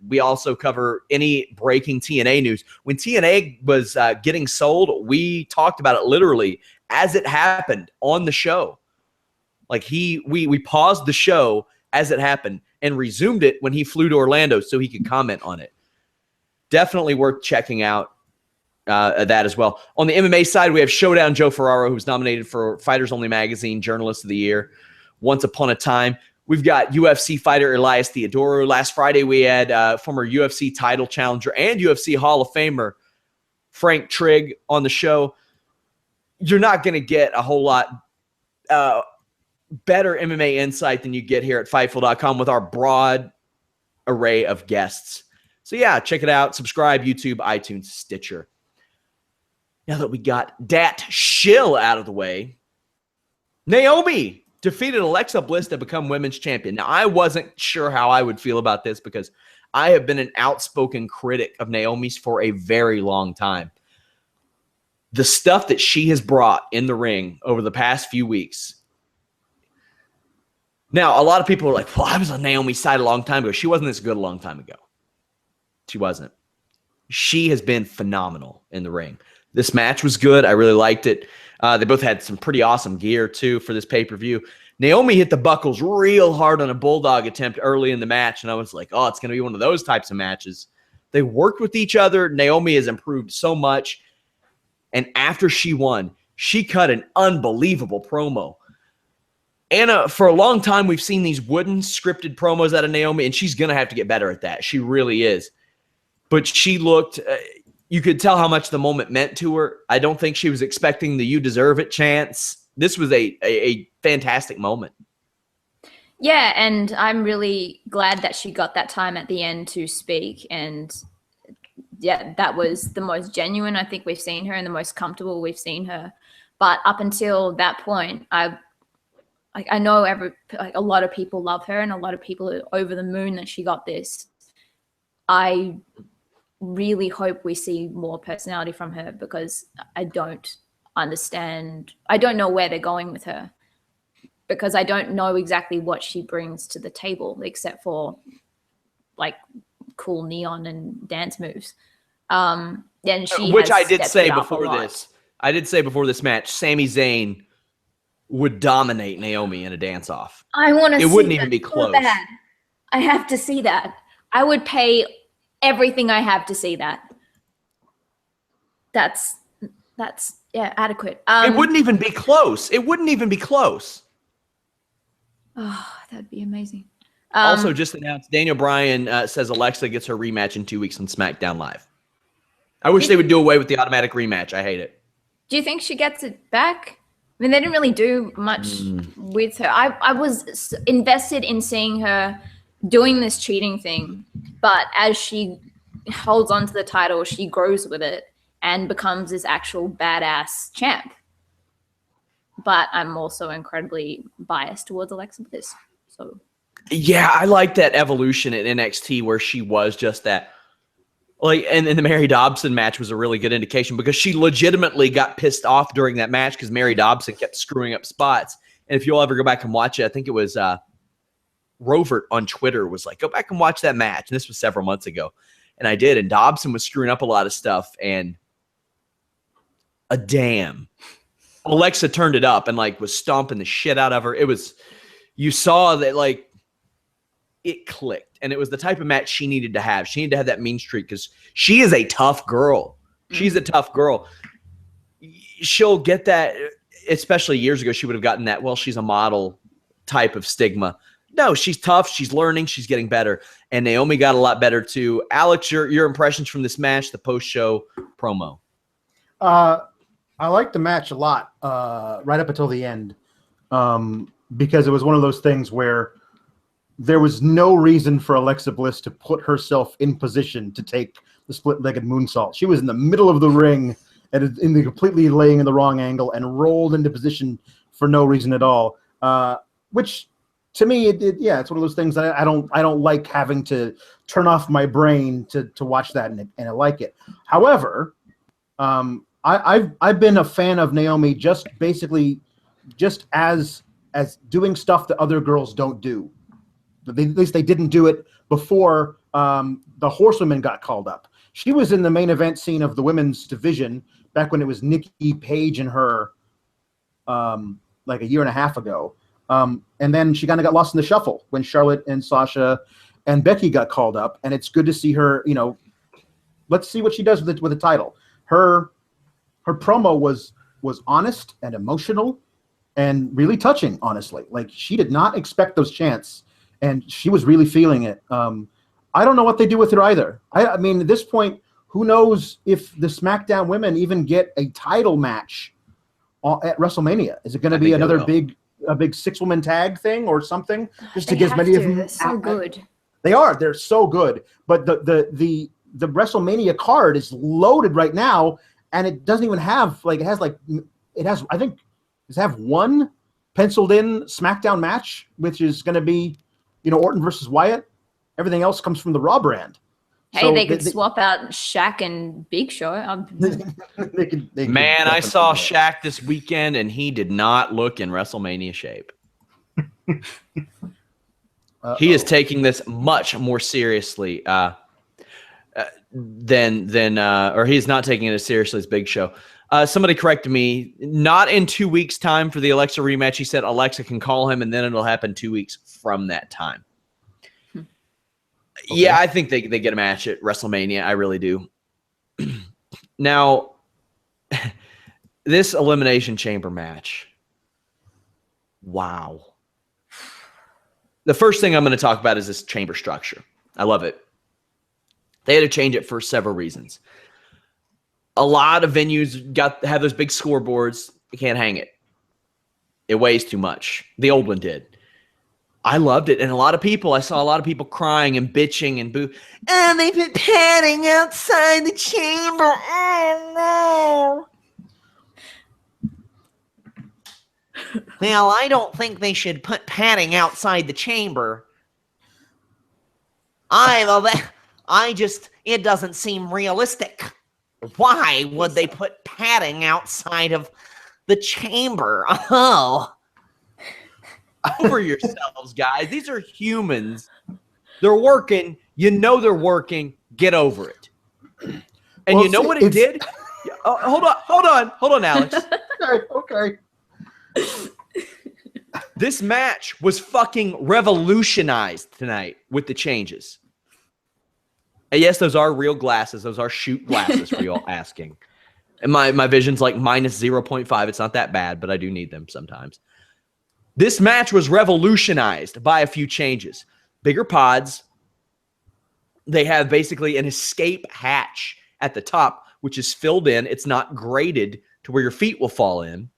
We also cover any breaking TNA news. When TNA was getting sold, we talked about it literally as it happened on the show. Like we paused the show as it happened and resumed it when he flew to Orlando so he could comment on it. Definitely worth checking out that as well. On the MMA side, we have Showdown Joe Ferraro, who's nominated for Fighters Only Magazine Journalist of the Year. Once Upon a Time. We've got UFC fighter Elias Theodorou. Last Friday, we had former UFC title challenger and UFC Hall of Famer Frank Trigg on the show. You're not going to get a whole lot better MMA insight than you get here at Fightful.com with our broad array of guests. So yeah, check it out. Subscribe, YouTube, iTunes, Stitcher. Now that we got that shill out of the way, Naomi defeated Alexa Bliss to become women's champion. Now, I wasn't sure how I would feel about this because I have been an outspoken critic of Naomi's for a very long time. The stuff that she has brought in the ring over the past few weeks. Now, a lot of people are like, well, I was on Naomi's side a long time ago. She wasn't this good a long time ago. She wasn't. She has been phenomenal in the ring. This match was good. I really liked it. They both had some pretty awesome gear, too, for this pay-per-view. Naomi hit the buckles real hard on a bulldog attempt early in the match, and I was like, oh, it's going to be one of those types of matches. They worked with each other. Naomi has improved so much. And after she won, she cut an unbelievable promo. And for a long time, we've seen these wooden scripted promos out of Naomi, and she's going to have to get better at that. She really is. But she looked... you could tell how much the moment meant to her. I don't think she was expecting the "you deserve it" chance. This was a fantastic moment. Yeah, and I'm really glad that she got that time at the end to speak. And yeah, that was the most genuine I think we've seen her and the most comfortable we've seen her. But up until that point, I know a lot of people love her and a lot of people are over the moon that she got this. I really hope we see more personality from her because I don't understand. I don't know where they're going with her because I don't know exactly what she brings to the table except for like cool neon and dance moves. Which I did say before this. I did say before this match, Sami Zayn would dominate Naomi in a dance-off. I want to see it. Wouldn't even be close. So bad. I have to see that. I would pay everything I have to see that. That's adequate. It wouldn't even be close. It wouldn't even be close. Oh, that'd be amazing. Also, just announced, Daniel Bryan says Alexa gets her rematch in 2 weeks on SmackDown Live. I wish they would do away with the automatic rematch. I hate it. Do you think she gets it back? I mean, they didn't really do much with her. I was invested in seeing her doing this cheating thing, but as she holds on to the title, she grows with it. and becomes this actual badass champ. But I'm also incredibly biased towards Alexa Bliss. So yeah, I like that evolution at NXT where she was just that. Like, and the Mary Dobson match was a really good indication because she legitimately got pissed off during that match because Mary Dobson kept screwing up spots. And if you'll ever go back and watch it, I think it was Rovert on Twitter was like, go back and watch that match. And this was several months ago. And I did. And Dobson was screwing up a lot of stuff. And damn. Alexa turned it up and like was stomping the shit out of her. It was, you saw that like it clicked. And it was the type of match she needed to have. She needed to have that mean streak because she is a tough girl. She's a tough girl. She'll get that, especially years ago, she would have gotten that, well, she's a model type of stigma. No, she's tough. She's learning. She's getting better. And Naomi got a lot better too. Alex, your impressions from this match, the post-show promo. I liked the match a lot right up until the end because it was one of those things where there was no reason for Alexa Bliss to put herself in position to take the split-legged moonsault. She was in the middle of the ring and completely laying in the wrong angle and rolled into position for no reason at all. Which, to me, it's one of those things that I don't like having to turn off my brain to watch that, and I like it. However, I've been a fan of Naomi just as doing stuff that other girls don't do. At least they didn't do it before the Horsewomen got called up. She was in the main event scene of the women's division back when it was Nikki, Paige, and her like a year and a half ago. And then she kind of got lost in the shuffle when Charlotte and Sasha and Becky got called up. And it's good to see her, let's see what she does with the title. Her promo was honest and emotional and really touching, honestly. Like, she did not expect those chants. And she was really feeling it. I don't know what they do with her either. I mean, at this point, who knows if the SmackDown women even get a title match at WrestleMania? Is it going to be another big 6-woman tag thing or something? Just to get as many of them. They're so good. They are. They're so good. But the WrestleMania card is loaded right now, and it doesn't even have I think does it have one penciled in SmackDown match, which is going to be Orton versus Wyatt. Everything else comes from the Raw brand. Hey, so they could swap out Shaq and Big Show. Man, I saw Shaq this weekend, and he did not look in WrestleMania shape. He is taking this much more seriously or he's not taking it as seriously as Big Show. Somebody corrected me. Not in 2 weeks' time for the Alexa rematch. He said Alexa can call him, and then it'll happen 2 weeks from that time. Okay. Yeah, I think they get a match at WrestleMania. I really do. Now, this Elimination Chamber match. Wow. The first thing I'm going to talk about is this chamber structure. I love it. They had to change it for several reasons. A lot of venues have those big scoreboards. You can't hang it. It weighs too much. The old one did. I loved it. And I saw a lot of people crying and bitching and boo. And they put padding outside the chamber. Oh, no. Well, I don't think they should put padding outside the chamber. It doesn't seem realistic. Why would they put padding outside of the chamber? Oh. Over yourselves, guys. These are humans. They're working. They're working. Get over it. And you know what it did? Hold on, Alex. Okay. This match was fucking revolutionized tonight with the changes. And yes, those are real glasses. Those are shoot glasses for you all asking. And my vision's like minus 0.5. It's not that bad, but I do need them sometimes. This match was revolutionized by a few changes. Bigger pods. They have basically an escape hatch at the top, which is filled in. It's not graded to where your feet will fall in.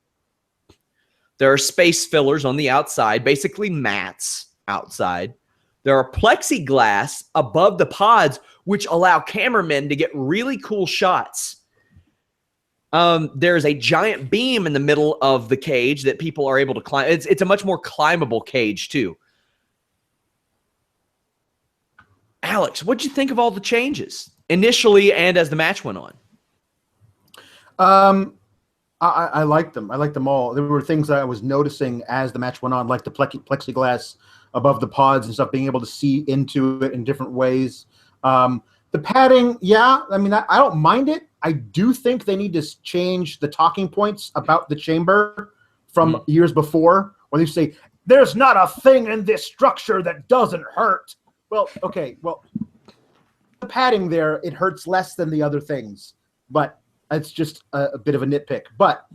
There are space fillers on the outside, basically mats outside. There are plexiglass above the pods, which allow cameramen to get really cool shots. There's a giant beam in the middle of the cage that people are able to climb. It's a much more climbable cage too. Alex, what'd you think of all the changes initially and as the match went on? I liked them. I liked them all. There were things that I was noticing as the match went on, like the plexiglass above the pods and stuff, being able to see into it in different ways. The padding, yeah, I mean, I don't mind it. I do think they need to change the talking points about the chamber from years before, where they say, there's not a thing in this structure that doesn't hurt. Well, okay, well, the padding there, it hurts less than the other things, but it's just a bit of a nitpick. But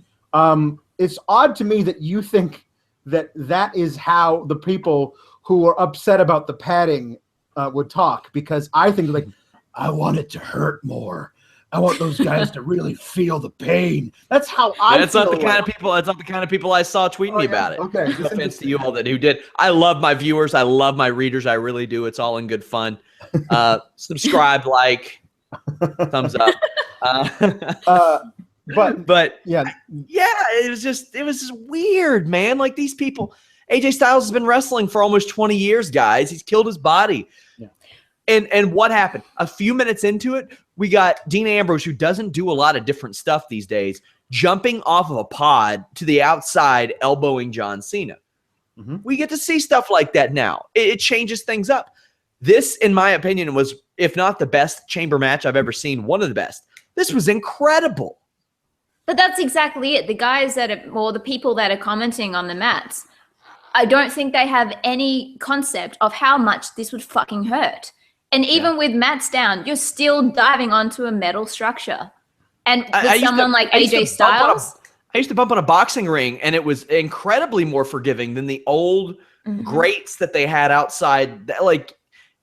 it's odd to me that you think that is how the people who are upset about the padding would talk, because I think, like, I want it to hurt more. I want those guys to really feel the pain. That's how I That's feel. Not the kind of people. That's not the kind of people I saw tweeting me about it. Okay. No offense to you all that who did. I love my viewers. I love my readers. I really do. It's all in good fun. Subscribe, like, thumbs up. But yeah, it was just weird, man. Like, these people. AJ Styles has been wrestling for almost 20 years, guys. He's killed his body. Yeah. And what happened? A few minutes into it, we got Dean Ambrose, who doesn't do a lot of different stuff these days, jumping off of a pod to the outside, elbowing John Cena. Mm-hmm. We get to see stuff like that now. It changes things up. This, in my opinion, was, if not the best chamber match I've ever seen, one of the best. This was incredible. But that's exactly it. The guys the people that are commenting on the mats, I don't think they have any concept of how much this would fucking hurt. And even with mats down, you're still diving onto a metal structure. And with someone like AJ Styles, I used to bump on a boxing ring, and it was incredibly more forgiving than the old grates that they had outside.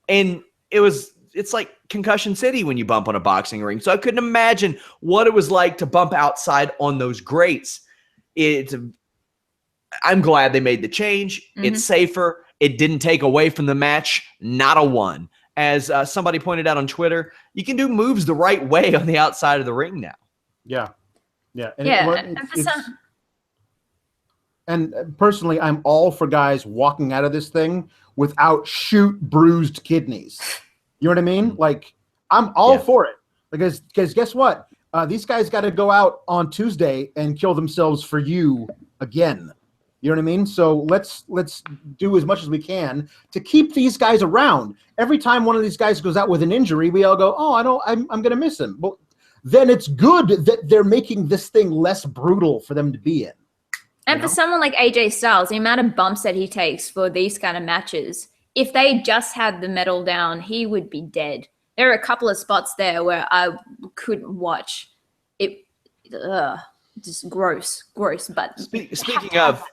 And it's like Concussion City when you bump on a boxing ring. So I couldn't imagine what it was like to bump outside on those grates. I'm glad they made the change. It's safer. It didn't take away from the match. Not a one. As somebody pointed out on Twitter, you can do moves the right way on the outside of the ring now. Yeah. Yeah. And personally, I'm all for guys walking out of this thing without bruised kidneys. You know what I mean? Like, I'm all for it. Because guess what? These guys got to go out on Tuesday and kill themselves for you again. You know what I mean? So let's do as much as we can to keep these guys around. Every time one of these guys goes out with an injury, we all go, "Oh, I'm going to miss him." Well, then it's good that they're making this thing less brutal for them to be in. And for someone like AJ Styles, the amount of bumps that he takes for these kind of matches, if they just had the metal down, he would be dead. There are a couple of spots there where I couldn't watch. It just gross. But speaking of,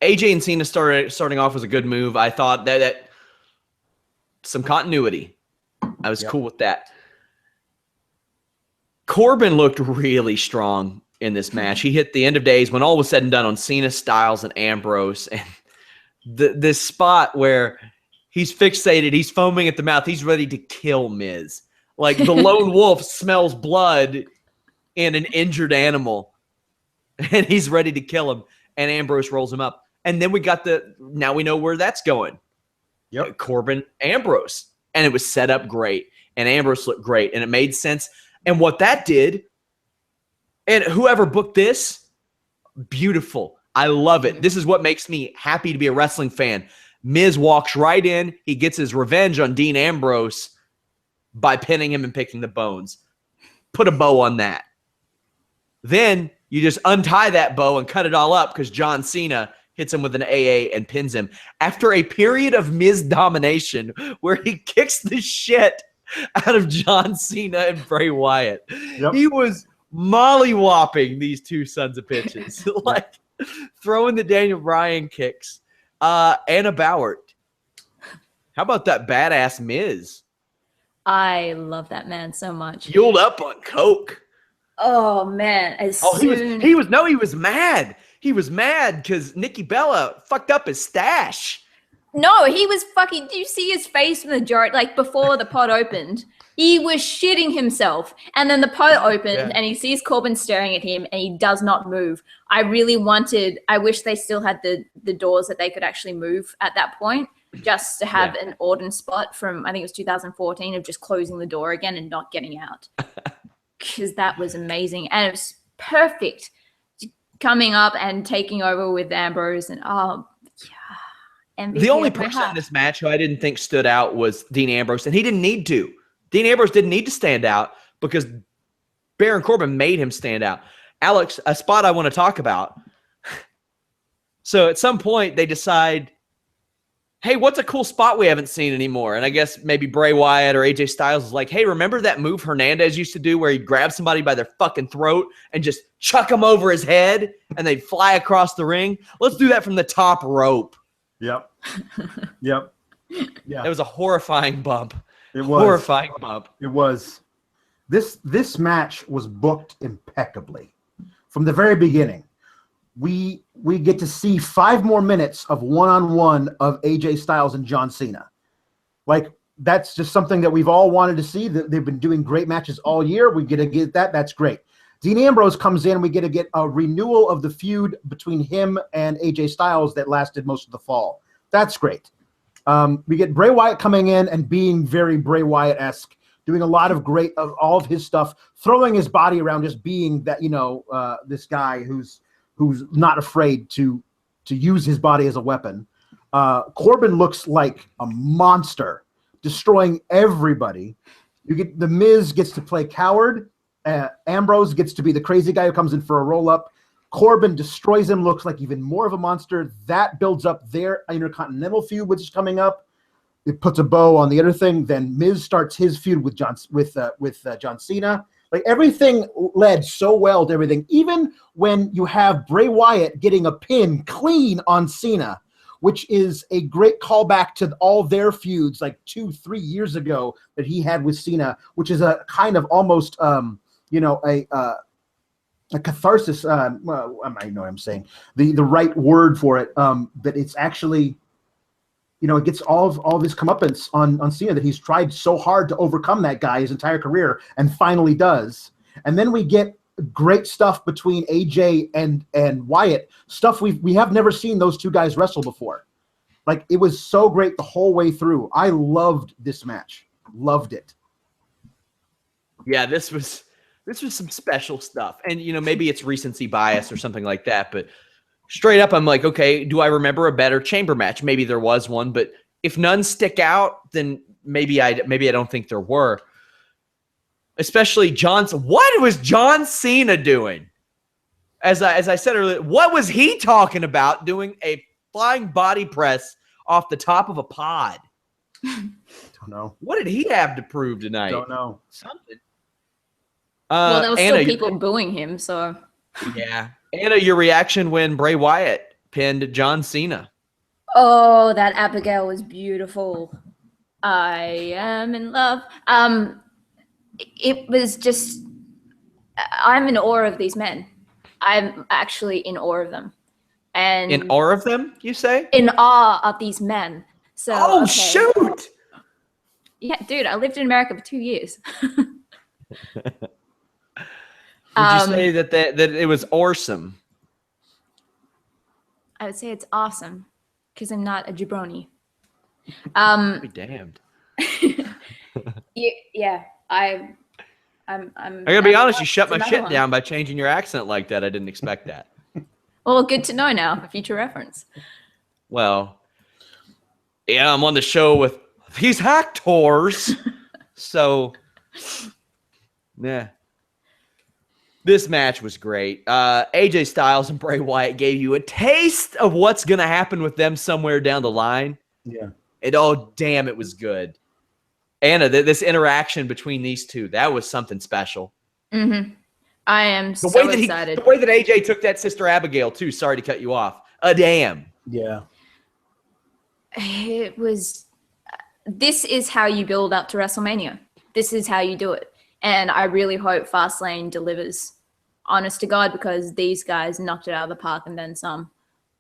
AJ and Cena starting off was a good move. I thought that some continuity. I was cool with that. Corbin looked really strong in this match. He hit the end of days when all was said and done on Cena, Styles, and Ambrose. And this spot where he's fixated, he's foaming at the mouth, he's ready to kill Miz. Like the lone wolf smells blood in an injured animal, and he's ready to kill him. And Ambrose rolls him up. And then we got now we know where that's going. Yep. Corbin, Ambrose. And it was set up great. And Ambrose looked great. And it made sense. And what that did, and whoever booked this, beautiful. I love it. This is what makes me happy to be a wrestling fan. Miz walks right in. He gets his revenge on Dean Ambrose by pinning him and picking the bones. Put a bow on that. Then you just untie that bow and cut it all up because John Cena hits him with an AA and pins him. After a period of Miz domination where he kicks the shit out of John Cena and Bray Wyatt. Yep. He was mollywhopping these two sons of bitches. Like throwing the Daniel Bryan kicks. Anna Bauer. How about that badass Miz? I love that man so much. Fueled up on coke. Oh man! He was mad. He was mad because Nikki Bella fucked up his stash. No, he was fucking. Do you see his face like before the pod opened? He was shitting himself. And then the pod opened and he sees Corbin staring at him and he does not move. I wish they still had the doors that they could actually move at that point, just to have an Orton spot from, I think it was 2014, of just closing the door again and not getting out. Because that was amazing. And it was perfect coming up and taking over with Ambrose and MVP the only person in this match who I didn't think stood out was Dean Ambrose, and he didn't need to. Dean Ambrose didn't need to stand out because Baron Corbin made him stand out. Alex, a spot I want to talk about. So at some point they decide, hey, what's a cool spot we haven't seen anymore? And I guess maybe Bray Wyatt or AJ Styles is like, hey, remember that move Hernandez used to do where he'd grab somebody by their fucking throat and just chuck them over his head and they'd fly across the ring? Let's do that from the top rope. Yep. Yeah. It was a horrifying bump. It was horrifying bump. It was. This match was booked impeccably from the very beginning. We get to see 5 more minutes of one-on-one of AJ Styles and John Cena. Like, that's just something that we've all wanted to see. They've been doing great matches all year. We get to get that. That's great. Dean Ambrose comes in. We get to get a renewal of the feud between him and AJ Styles that lasted most of the fall. That's great. We get Bray Wyatt coming in and being very Bray Wyatt-esque, doing a lot of great of all of his stuff, throwing his body around, just being that, this guy who's not afraid to use his body as a weapon. Corbin looks like a monster, destroying everybody. You get The Miz gets to play coward. Ambrose gets to be the crazy guy who comes in for a roll-up. Corbin destroys him, looks like even more of a monster. That builds up their Intercontinental feud, which is coming up. It puts a bow on the other thing. Then Miz starts his feud with John Cena. Like, everything led so well to everything. Even when you have Bray Wyatt getting a pin clean on Cena, which is a great callback to all their feuds like 2-3 years ago that he had with Cena, which is a kind of almost a catharsis. Well, I might know what I'm saying. The right word for it. But it's actually, it gets all of his comeuppance on Cena, that he's tried so hard to overcome that guy his entire career and finally does. And then we get great stuff between AJ and Wyatt, stuff we have never seen those two guys wrestle before. Like, it was so great the whole way through. I loved this match. Loved it. Yeah, this was some special stuff. And, maybe it's recency bias or something like that, but straight up, I'm like, okay, do I remember a better chamber match? Maybe there was one, but if none stick out, then maybe I don't think there were. Especially what was John Cena doing? As I said earlier, what was he talking about, doing a flying body press off the top of a pod? Don't know. What did he have to prove tonight? Don't know. Something. Well, there was Anna, still people booing him, so. Yeah. Anna, your reaction when Bray Wyatt pinned John Cena? Oh, that Abigail was beautiful. I am in love. It was just, I'm in awe of these men. I'm actually in awe of them. And in awe of them, you say? In awe of these men. So, shoot! Yeah, dude, I lived in America for 2 years. Would you say that it was awesome? I would say it's awesome because I'm not a jabroni. Be damned. Yeah, I'm I gotta be honest. You shut my shit down by changing your accent like that. I didn't expect that. Well, good to know now for future reference. Well, yeah, I'm on the show with these actors, so yeah. This match was great. AJ Styles and Bray Wyatt gave you a taste of what's going to happen with them somewhere down the line. Yeah. And oh, damn, it was good. Anna, this interaction between these two, that was something special. Mm-hmm. I am so excited. The way that AJ took that Sister Abigail, too. Sorry to cut you off. Damn. Yeah. It was... This is how you build up to WrestleMania. This is how you do it. And I really hope Fastlane delivers, honest to God, because these guys knocked it out of the park and then some.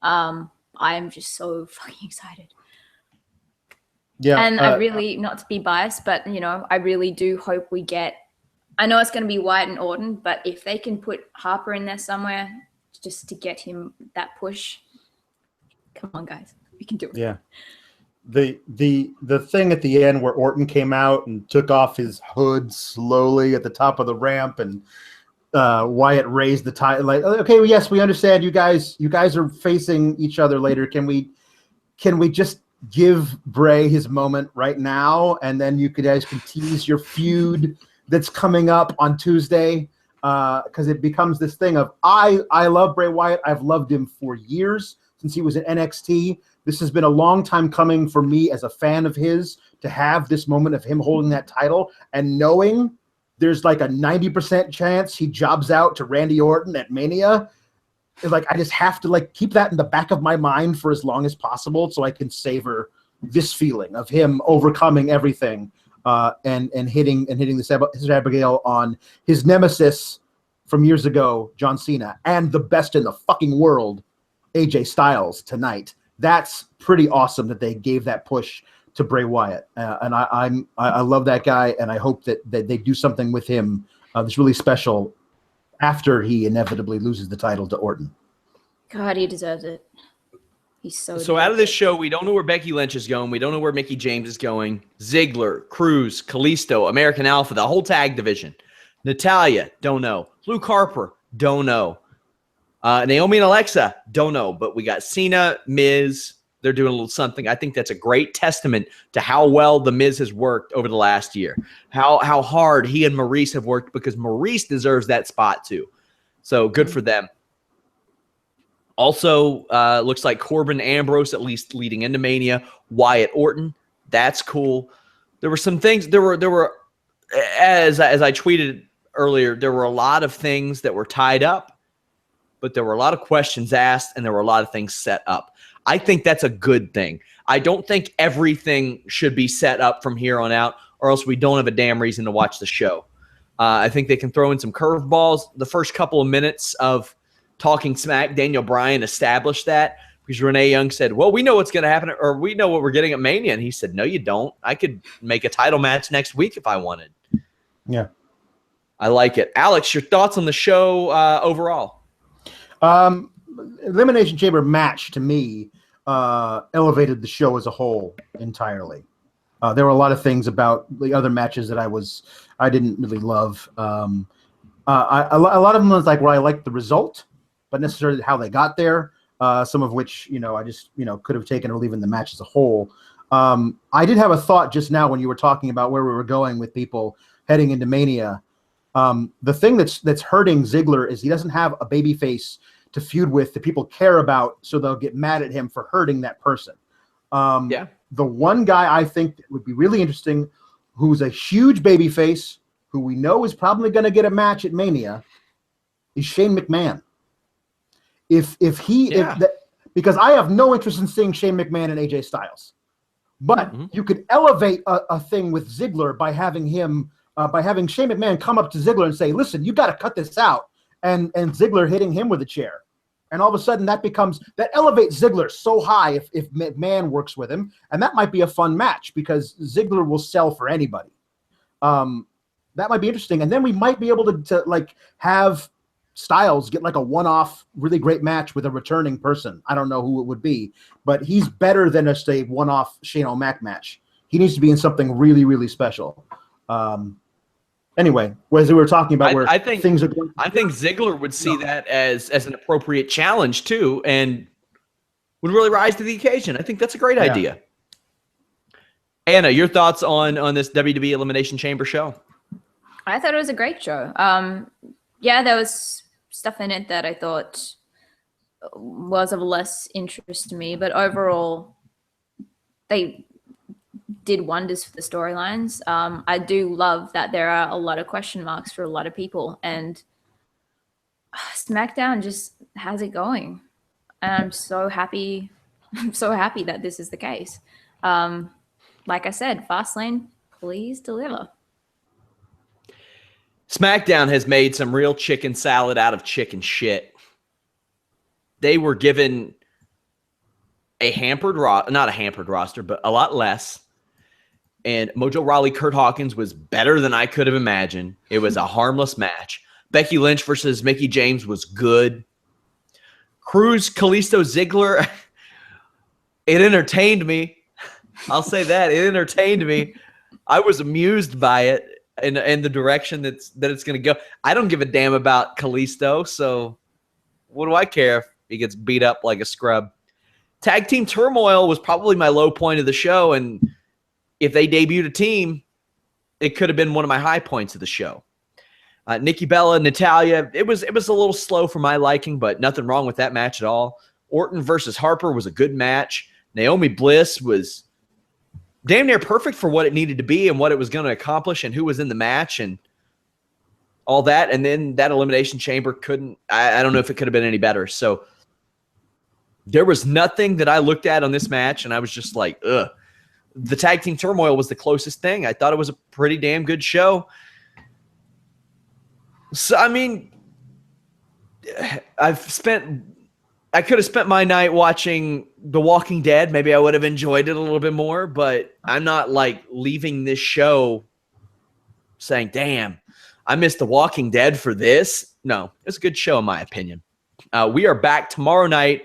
I am just so fucking excited. Yeah. And I really, not to be biased, but, I really do hope we get, I know it's going to be Wyatt and Orton, but if they can put Harper in there somewhere just to get him that push, come on, guys. We can do it. Yeah. The thing at the end where Orton came out and took off his hood slowly at the top of the ramp, and Wyatt raised the title. Like, okay, well, yes, we understand you guys are facing each other later. Can we just give Bray his moment right now, and then you guys can tease your feud that's coming up on Tuesday? Because it becomes this thing of I love Bray Wyatt. I've loved him for years since he was at NXT. This has been a long time coming for me as a fan of his to have this moment of him holding that title and knowing there's like a 90% chance he jobs out to Randy Orton at Mania. It's like I just have to like keep that in the back of my mind for as long as possible so I can savor this feeling of him overcoming everything and hitting his Abigail on his nemesis from years ago, John Cena, and the best in the fucking world, AJ Styles, tonight. That's pretty awesome that they gave that push to Bray Wyatt, and I love that guy, and I hope that they do something with him that's really special after he inevitably loses the title to Orton. God, he deserves it. He's So out of this show, we don't know where Becky Lynch is going. We don't know where Mickie James is going. Ziggler, Cruz, Kalisto, American Alpha, the whole tag division. Natalya, don't know. Luke Harper, don't know. Naomi and Alexa, don't know. But we got Cena, Miz. They're doing a little something. I think that's a great testament to how well the Miz has worked over the last year. How hard he and Maurice have worked, because Maurice deserves that spot too. So good for them. Also, looks like Corbin, Ambrose, at least leading into Mania. Wyatt, Orton, that's cool. There were some things. There were as I tweeted earlier, there were a lot of things that were tied up, but there were a lot of questions asked, and there were a lot of things set up. I think that's a good thing. I don't think everything should be set up from here on out, or else we don't have a damn reason to watch the show. I think they can throw in some curveballs. The first couple of minutes of Talking Smack, Daniel Bryan established that, because Renee Young said, well, we know what's going to happen, or we know what we're getting at Mania. And he said, no, you don't. I could make a title match next week if I wanted. Yeah. I like it. Alex, your thoughts on the show overall? Elimination Chamber match, to me, elevated the show as a whole entirely. There were a lot of things about the other matches that I didn't really love. A lot of them was like where I liked the result, but necessarily how they got there. Some of which, I just, could have taken or leaving the match as a whole. I did have a thought just now when you were talking about where we were going with people heading into Mania. The thing that's hurting Ziggler is he doesn't have a babyface to feud with that people care about, so they'll get mad at him for hurting that person. The one guy I think that would be really interesting, who's a huge babyface, who we know is probably going to get a match at Mania, is Shane McMahon. Because I have no interest in seeing Shane McMahon and AJ Styles, but you could elevate a thing with Ziggler by having him, by having Shane McMahon come up to Ziggler and say, "Listen, you got to cut this out," and Ziggler hitting him with a chair. And all of a sudden that elevates Ziggler so high if McMahon works with him. And that might be a fun match because Ziggler will sell for anybody. That might be interesting. And then we might be able to like have Styles get like a one-off really great match with a returning person. I don't know who it would be, but he's better than just a one-off Shane O'Mac match. He needs to be in something really, really special. Anyway, as we were talking about where things are going, I think Ziggler would see that as an appropriate challenge too, and would really rise to the occasion. I think that's a great idea. Anna, your thoughts on this WWE Elimination Chamber show? I thought it was a great show. There was stuff in it that I thought was of less interest to me, but overall, they did wonders for the storylines. I do love that there are a lot of question marks for a lot of people, and SmackDown just has it going. And I'm so happy. I'm so happy that this is the case. Like I said, Fastlane, please deliver. SmackDown has made some real chicken salad out of chicken shit. They were given a not a hampered roster, but a lot less. And Mojo Rawley, Kurt Hawkins was better than I could have imagined. It was a harmless match. Becky Lynch versus Mickie James was good. Cruz, Kalisto, Ziggler, it entertained me. I'll say that. It entertained me. I was amused by it and the direction that it's going to go. I don't give a damn about Kalisto, so what do I care if he gets beat up like a scrub? Tag Team Turmoil was probably my low point of the show, and if they debuted a team, it could have been one of my high points of the show. Nikki Bella, Natalya, it was a little slow for my liking, but nothing wrong with that match at all. Orton versus Harper was a good match. Naomi Bliss was damn near perfect for what it needed to be and what it was going to accomplish and who was in the match and all that. And then that Elimination Chamber couldn't, I don't know if it could have been any better. So there was nothing that I looked at on this match and I was just like, ugh. The Tag Team Turmoil was the closest thing. I thought it was a pretty damn good show. So, I mean, I could have spent my night watching The Walking Dead. Maybe I would have enjoyed it a little bit more, but I'm not like leaving this show saying, damn, I missed The Walking Dead for this. No, it's a good show in my opinion. We are back tomorrow night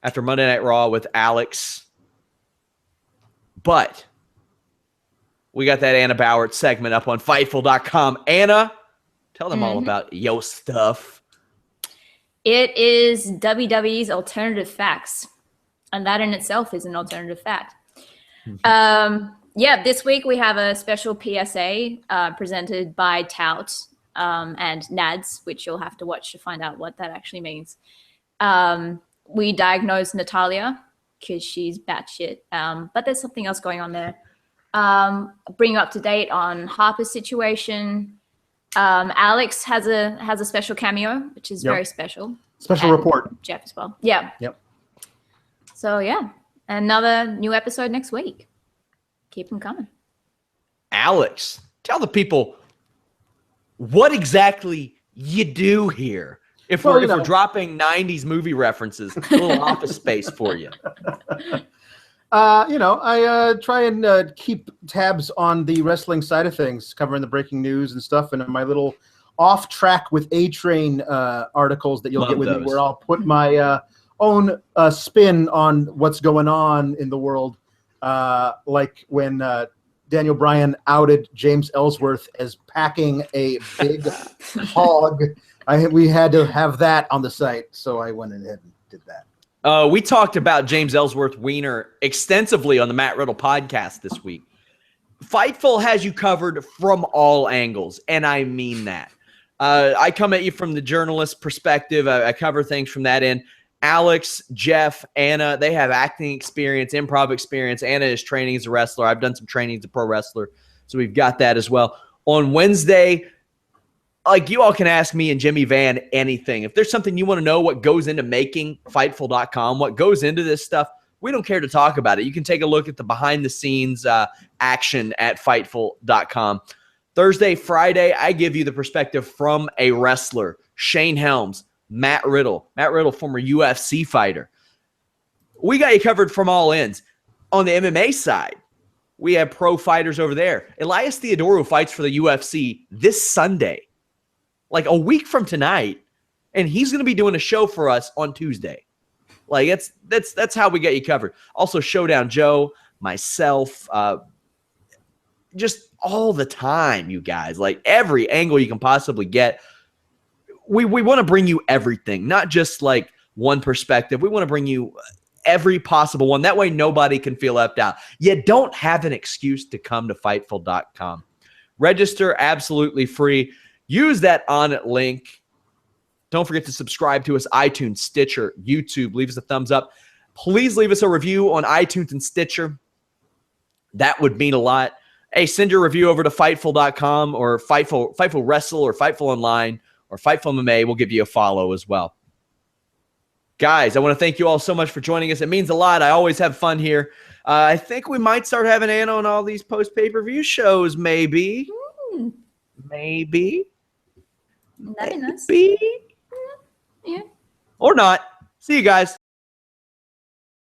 after Monday Night Raw with Alex. But we got that Anna Bauer segment up on Fightful.com. Anna, tell them all about yo stuff. It is WWE's Alternative Facts. And that in itself is an alternative fact. This week we have a special PSA presented by Tout and Nads, which you'll have to watch to find out what that actually means. We diagnosed Natalya because she's batshit. But there's something else going on there. Bring you up to date on Harper's situation. Alex has a special cameo, which is very special. Special report. Jeff as well. Yeah. Yep. So yeah, another new episode next week. Keep them coming. Alex, tell the people what exactly you do here. If we're dropping 90s movie references, a little Office Space for you. I try and keep tabs on the wrestling side of things, covering the breaking news and stuff, and my little off track with A-Train articles that you'll get with me, where I'll put my own spin on what's going on in the world, like when Daniel Bryan outed James Ellsworth as packing a big hog. We had to have that on the site, so I went ahead and did that. We talked about James Ellsworth Wiener extensively on the Matt Riddle podcast this week. Fightful has you covered from all angles, and I mean that. I come at you from the journalist perspective. I cover things from that end. Alex, Jeff, Anna, they have acting experience, improv experience. Anna is training as a wrestler. I've done some training as a pro wrestler, so we've got that as well. On Wednesday, like, you all can ask me and Jimmy Van anything. If there's something you want to know what goes into making Fightful.com, what goes into this stuff, we don't care to talk about it. You can take a look at the behind-the-scenes action at Fightful.com. Thursday, Friday, I give you the perspective from a wrestler. Shane Helms, Matt Riddle. Matt Riddle, former UFC fighter. We got you covered from all ends. On the MMA side, we have pro fighters over there. Elias Theodorou fights for the UFC this Sunday, like a week from tonight, and he's going to be doing a show for us on Tuesday. Like, that's how we get you covered. Also, Showdown Joe, myself, just all the time, you guys. Like, every angle you can possibly get. We want to bring you everything, not just like one perspective. We want to bring you every possible one. That way nobody can feel left out. You don't have an excuse to come to Fightful.com. Register absolutely free. Use that on it link. Don't forget to subscribe to us, iTunes, Stitcher, YouTube. Leave us a thumbs up. Please leave us a review on iTunes and Stitcher. That would mean a lot. Hey, send your review over to Fightful.com or Fightful Wrestle or Fightful Online or Fightful MMA. We'll give you a follow as well. Guys, I want to thank you all so much for joining us. It means a lot. I always have fun here. I think we might start having Anna on all these post-pay-per-view shows, maybe. Maybe. That'd be nice. Maybe. Yeah. Or not. See you guys.